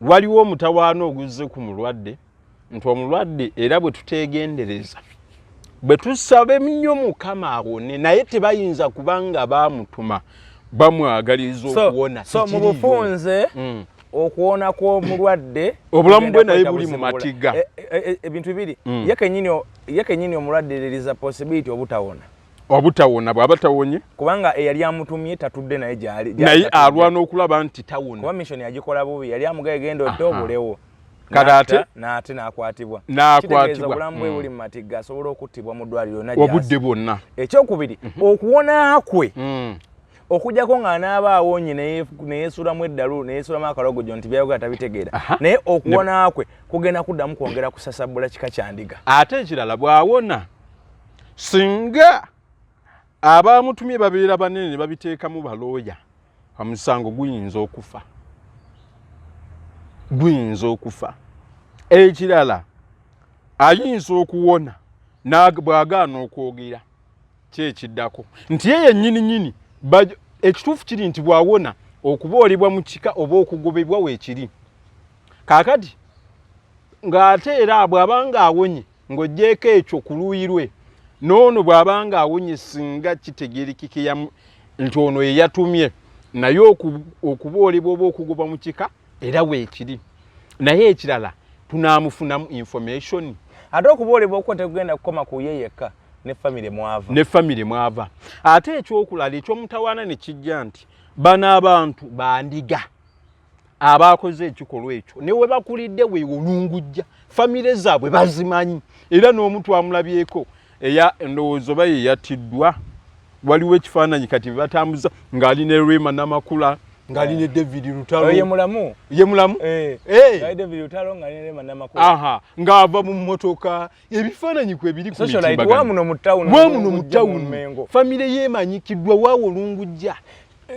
waliwo omutawaana oguzze ku mulwadde nti omulwadde era bwe tuteegendereza bwe tusaba ennyo Mukama awone naye tebayinza kubanga baamutuma bamwagaliza okuwona so mu bufunze okuwona kw'omulwadde obulamu bwe naye buli mu matiga ebintu bibiri yekenyini omulwadde there is a possibility obutawona bw'aba tawonye kubanga eyali amutumye tatudde naye gyali naye alwana okulaba nti tawona kuba mission yagikola bubi yali amugaye genda obulewo kadate n'ate n'akwatibwa obulamu bwe buli mu matiga asobola okuttibwa mu ddwaliro obudde bwonna ekyokubiri okuwona kwe okujjako ng'anaaba awonye neyeesulamu eddalu neyeesulamu akalogojo nti byayogera tabitegeera naye okuwona kwe kugenda kuddamu kwongera kusasabula kika kya ndiga ate ekirala bw'awona singa abamutumye babeera banene ne babiteekamu balooya omusango guyinza okufa ekirala ayinza okuwona bw'agaana okwogera kyekiddako nti ye yennyini ekituufu kiri nti bw'awona okuboolebwa mu kika oba okugobebwa weekiri kaakati ng'ate era bw'abanga awonye ng'oggyeko ekyo ku luuyi lwe noono bw'abanga awonye singa kitegeerekeka nti ono ye yatumye naye okuboolebwa oba okugoba mu kika era weekiri naye ekirala tunaamufunamu information ate okuboolebwa okwo tekugenda kukoma ku ye yekka ne famire mwava ate ekyokulala ekyomutawaana ne kijja nti bano abantu bandiga abaakoze ekikolwa ekyo ne we bakulidde weewolungujja famire zaabwe bazimanyi era n'omuntu amulabyeko endowoozo ba ye yattiddwa waliwo ekifaananyi kati batambuza ng'ali ne Rema n'amakula ng'ali ne David Lutalo ye mulamu David Lutalo ng'ali ne Rema n'amakula ng'ava mu mmotoka ebifaananyi kwe biri ku mitimbagano wamuno mu ttawuni famire yeemanyikiddwa waawolungujja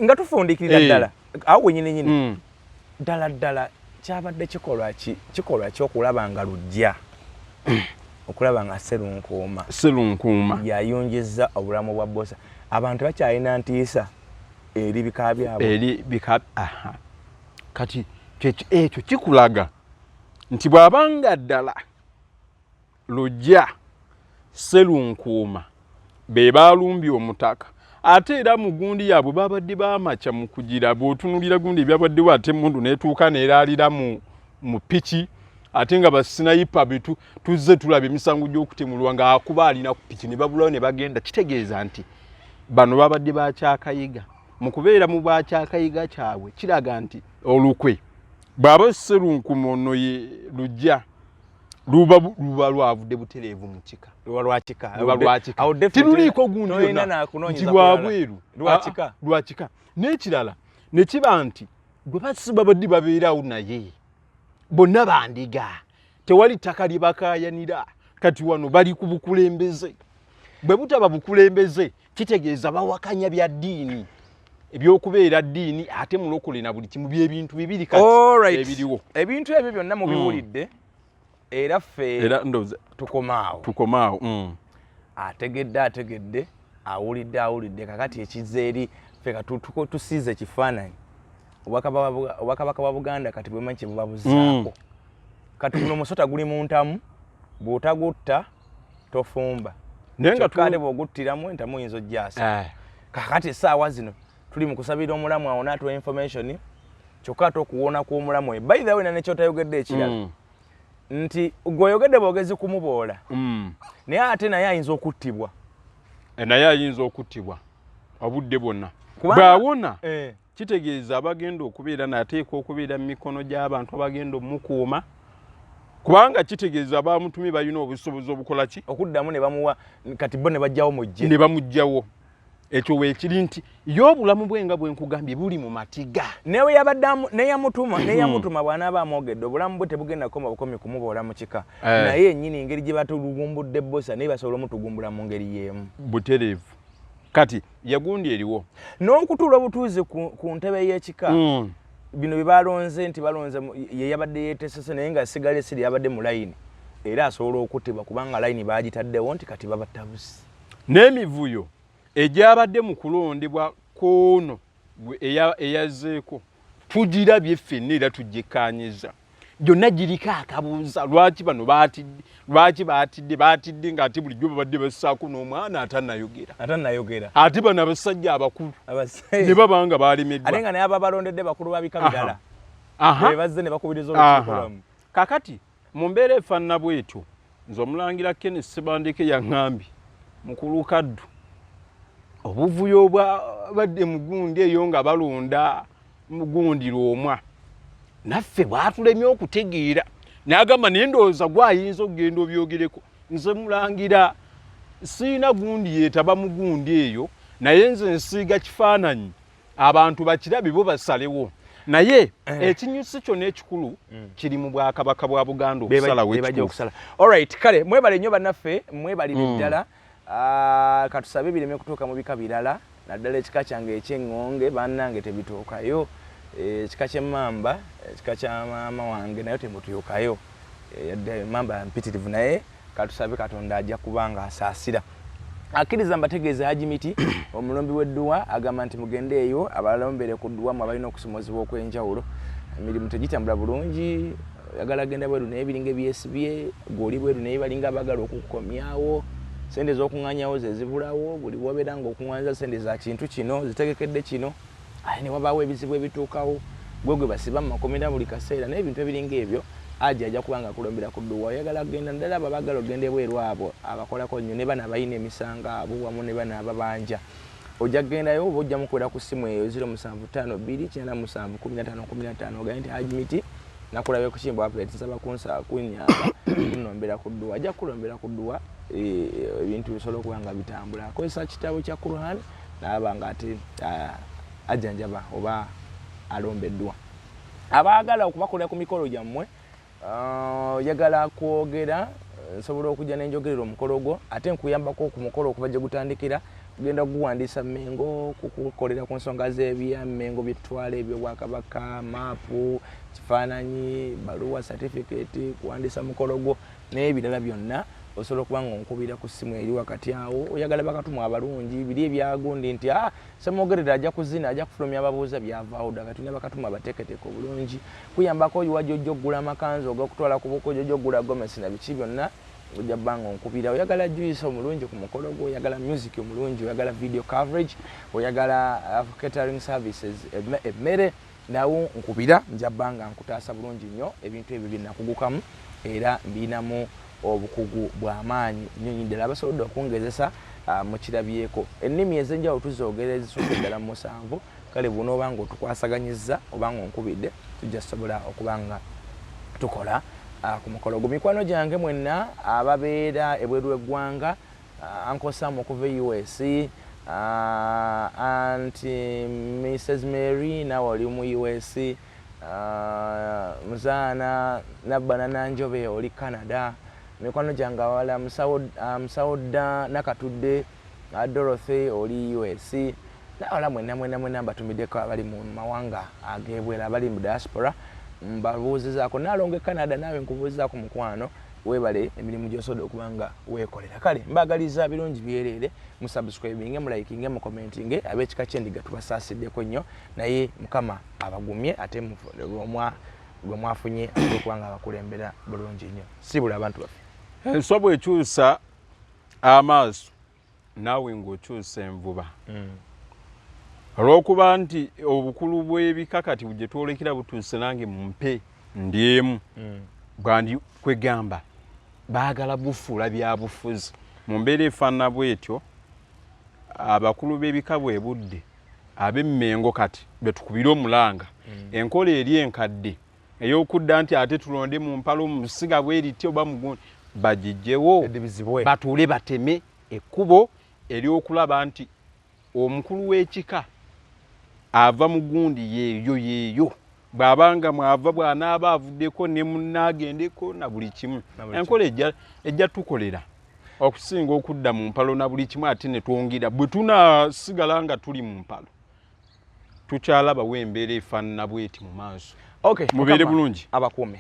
nga tufundikirira ddala awo wenyini ddala kyabadde kikolwa ki okulaba nga lujja okulaba nga serunkuuma yayonjeza obulamu bwa bosa abantu bakyalina ntiisa eri bika byabwe kati ekyo kikulaga nti bw'abanga ddala lujja serunkuuma be baalumbye omutaka ate era mu gundi yaabwe babadde baamakya mu kugira bw'otunulira gundi ebyabaddewo ate emundu n'etuuka neeraalira mu piki ate nga basinayipa betu tuzze tulaba emisango gy'okutemulwa ng'akuba alina ku piki ne babulawo ne bagenda kitegeeza nti bano babadde bakyakayiga mu kubeera mu bakyakayiga kyabwe kiraga nti olukwe bw'aba serunkuuma ono ye lujja luba lwavudde butereevu mu kika tiruliiko gundi yonna nti lwabweru lwakika n'ekirala ne kiba nti gwe babadde babeerawo naye bonna bandiga tewali ttaka lye bakaayanira kati wano bali ku bukulembeze bwe butaba bukulembeze kitegeeza bawakanya bya ddiini ebyokubeera ddiini ate mulokole na buli kimu by'ebintu bibiri kati ebiriwo ebintu ebyo byonna mubiwulidde era ffe tukomaawo ategedde awulidde kakati ekizeeri ffe tusiize ekifaananyi Obwakabaka bwa Buganda kati bwe manyi bubabuzaako. Kati guno musota guli mu ntamu bw'otagutta tofumba. Nenga tukade bw'oguttiramu entamu yinzo jjasa. Kakati essaawa zino tuli mu kusabira omulamu awo n'atuwa information kyokka tokuwona kw'omulamu. By the way na nekyotayogedde ekirala nti gw'oyogedde bwogezi kumuboola naye ate naye ayinza okuttibwa. Naye ayinza okuttibwa obudde bwonna bw'awona kitegeeza abagenda okubeera n'ateeka okubeera mu mikono gy'abantu abagenda omukuuma kubanga kitegeeza bamutumye balina obusobozi obukola ki okuddamu ne bamuwa kati bo ne bajjawo mujje ne bamujjawo. Ekyo weekiri nti y'obulamu bwenga bwenkugambye buli mu matiga newe yabaddamu neyamutuma bw'anaaba amwogedde obulamu bwe tebugenda kukoma bukomi kumuboola mu kika naye ennyini engeri gye batulugumbudde bosa naye basobola omutugumbula mu ngeri y'emu butereevu. Kati yagundi eriwo n'okutuula obutuuzi ku ntebe y'ekika bino bye balonze nti balonze ye yabadde yeetesese naye nga sigala esiri yabadde mu layini era asobola okuttibwa kubanga layini baagitaddewo nti kati babattabusi. N'emivuyo egyabadde mu kulondebwa koono eyazzeeko tugirabye ffenna era tugikkaanyiza gyonna giriko akabuuza lwaki bano baatidde lwaki baatidde ng'ate bulijjo babadde bassaako n'omwana atannayogera ate bano abasajja abakulu ne baba nga baalemeddwa ate nga naye aba balondedde bakulu ba bika birala bazze ne bakubiriza olukiiko lwamu. Kakati mu mbeera efaanana bwetyo nze omulangira Kenneth Ssebandeke yaŋŋambye mukulu kaddu obuvuyo badde mugundi eyo nga balonda mugundira omwa naffe bwatulemye okutegeera n'agamba naye ndowooza gwayinza okugenda obyogereko. Nze mulangira siina gundi yeetaba mugundi eyo naye nze nsiiga kifaananyi abantu bakirabe bo basalewo naye ekinyusi kyonna ekikulu kiri mu Bwakabaka bwa Buganda okusalawo ekituufu. Alright kale mwebale nnyo bannaffe mwebalire ddala katusabe bireme kutuuka mu bika birala naddala ekika kyange eky'eŋŋonge bannange tebituukayo ekika ky'emmamba ekika kya maama wange nayo temutuukayo yadde mamba mpitirivu naye katusabe Katonda ajja kubanga asaasira. Akkiriza mbategeeza Haji Miti omulombi w'edduwa agamba nti mugende eyo abalombere ku dduwa mu abalina okusomozebwa okw'enjawulo emirimu tegitambula bulungi yagala genda bweru naye ebiringa ebyesibye gw'oli bweru naye balinga abagala okukomyawo sente z'okuŋŋaanyawo ze zibulawo buli wobeera ng'okuŋŋaanyiza sente za kintu kino zitegekedde kino ate ne wabaawo ebizibu ebituukawo gwe basiba mu makomera buli kaseera n'ebintu ebiringa ebyo ajja kubanga akulombera ku dduwa oyagala kugenda ddala abo abagala ogenda ebweru abo abakolako nnyo ne bana abalina emisanga abo wamu ne bana ababanja ojja kugendayo oba ojja mukwera ku ssimu eyo 0752 ogaye nti Haji Miti nakulabe ku kimbo apuleti nsaba kunnyamba kunnombera ku dduwa ajja kulombera ku dduwa ebintu bisobola okuba nga bitambula akozesa kitabo kya Quran naaba nga ate ajjanjaba oba alombeddwa. Abaagala okubakolera ku mikolo gyammwe yagala kwogera nsobola okujja n'enjogerero omukolo gwo ate nkuyambako ku mukolo okuba gye gutandikira kugenda kuguwandiisa Mmengo kukukolera ku nsonga z'ebya Mmengo byetutwala eby'Obwakabaka maapu kifaananyi baluwa certificate kuwandiisa mukolo gwo n'ebirala byonna osobola okuba ng'onkubira ku ssimu eri wakati awo oyagala bakatumwa abalungi biri ebyagundi nti semwogerera ajja kuzina ajja kufulumya ababuuza byavaawo ddala tulina bakatumwa abateeketeeke obulungi kuyambako oyiwa gyojja okugula amakanzu og'okutwala ku buko gyojja okugula gomesi na biki byonna ojja bba ng'onkubira oyagala juice omulungi ku mukolo gwo oyagala music omulungi oyagala video coverage oyagala catering services emmere nawo nkubira nja bba nga nkutaasa bulungi nnyo ebintu ebyo byenakugukamu era mbinamu obukugu bw'amaanyi nnyo ddala abasobodde okungezesa mu kirabyeko ennimi ez'enjawulo tuzoogera ezisukka ddala mu 7 kale bw'onooba nga otukwasaganyizza oba nga onkubidde tujja sobola okuba nga tukola ku mukolo gwo. Mikwano gyange mwenna ababeera ebweru w'eggwanga ankosamu okuva US anti Mrs. Mary nawe oli mu US Muzaana Nabbana Nanjobe oli Canada mikwano gyange awala Musawodda Nakatudde Dorothy oli US nawala mwenna mbatumiddeko abali mu mawanga ag'ebwera abali mu diaspora mbabuuzizaako naalonga Canada naawe nkubuuzizaako mukwano webale emirimu gy'osobola okubanga weekolera. Kale mbagaliza birungi byerere mu subscribing mu liking mu commenting ab'ekika Kyendiga tubasasiddeko nnyo naye Mukama abagumye ate gwe mwafunye okubanga abakulembera bulungi nnyo. Sibula abantu baffe. Enswa bw'ekyusa amaaso naawe ng'okyusa envuba. Olw'okuba nti obukulu bw'ebikakati bwe twolekera butuuse nange mumpe ndiemu bwandi kwegamba baagala bufuula bya bufuzi mu mbeera efaanana bw'etyo abakulu b'ebika bwe budde ab'emmengo kati betukubira omulanga enkola eri enkadde ey'okudda nti ate tulonde mu mpalo mu musiga bwerityo oba mugundi bagijjewo batuule bateme ekkubo ery'okulaba nti omukulu w'ekika ava mu gundi yeeyo bw'abanga mwava bw'anaaba avuddeko ne munnaagendeko na buli kimu. Enkola ejja tukolera okusinga okudda mu mpalo na buli kimu ate ne twongera bwe tunaasigala nga tuli mu mpalo tukyalabawo embeera efaanana bw'eti mu maaso. Okay, mubeere bulungi abakuume.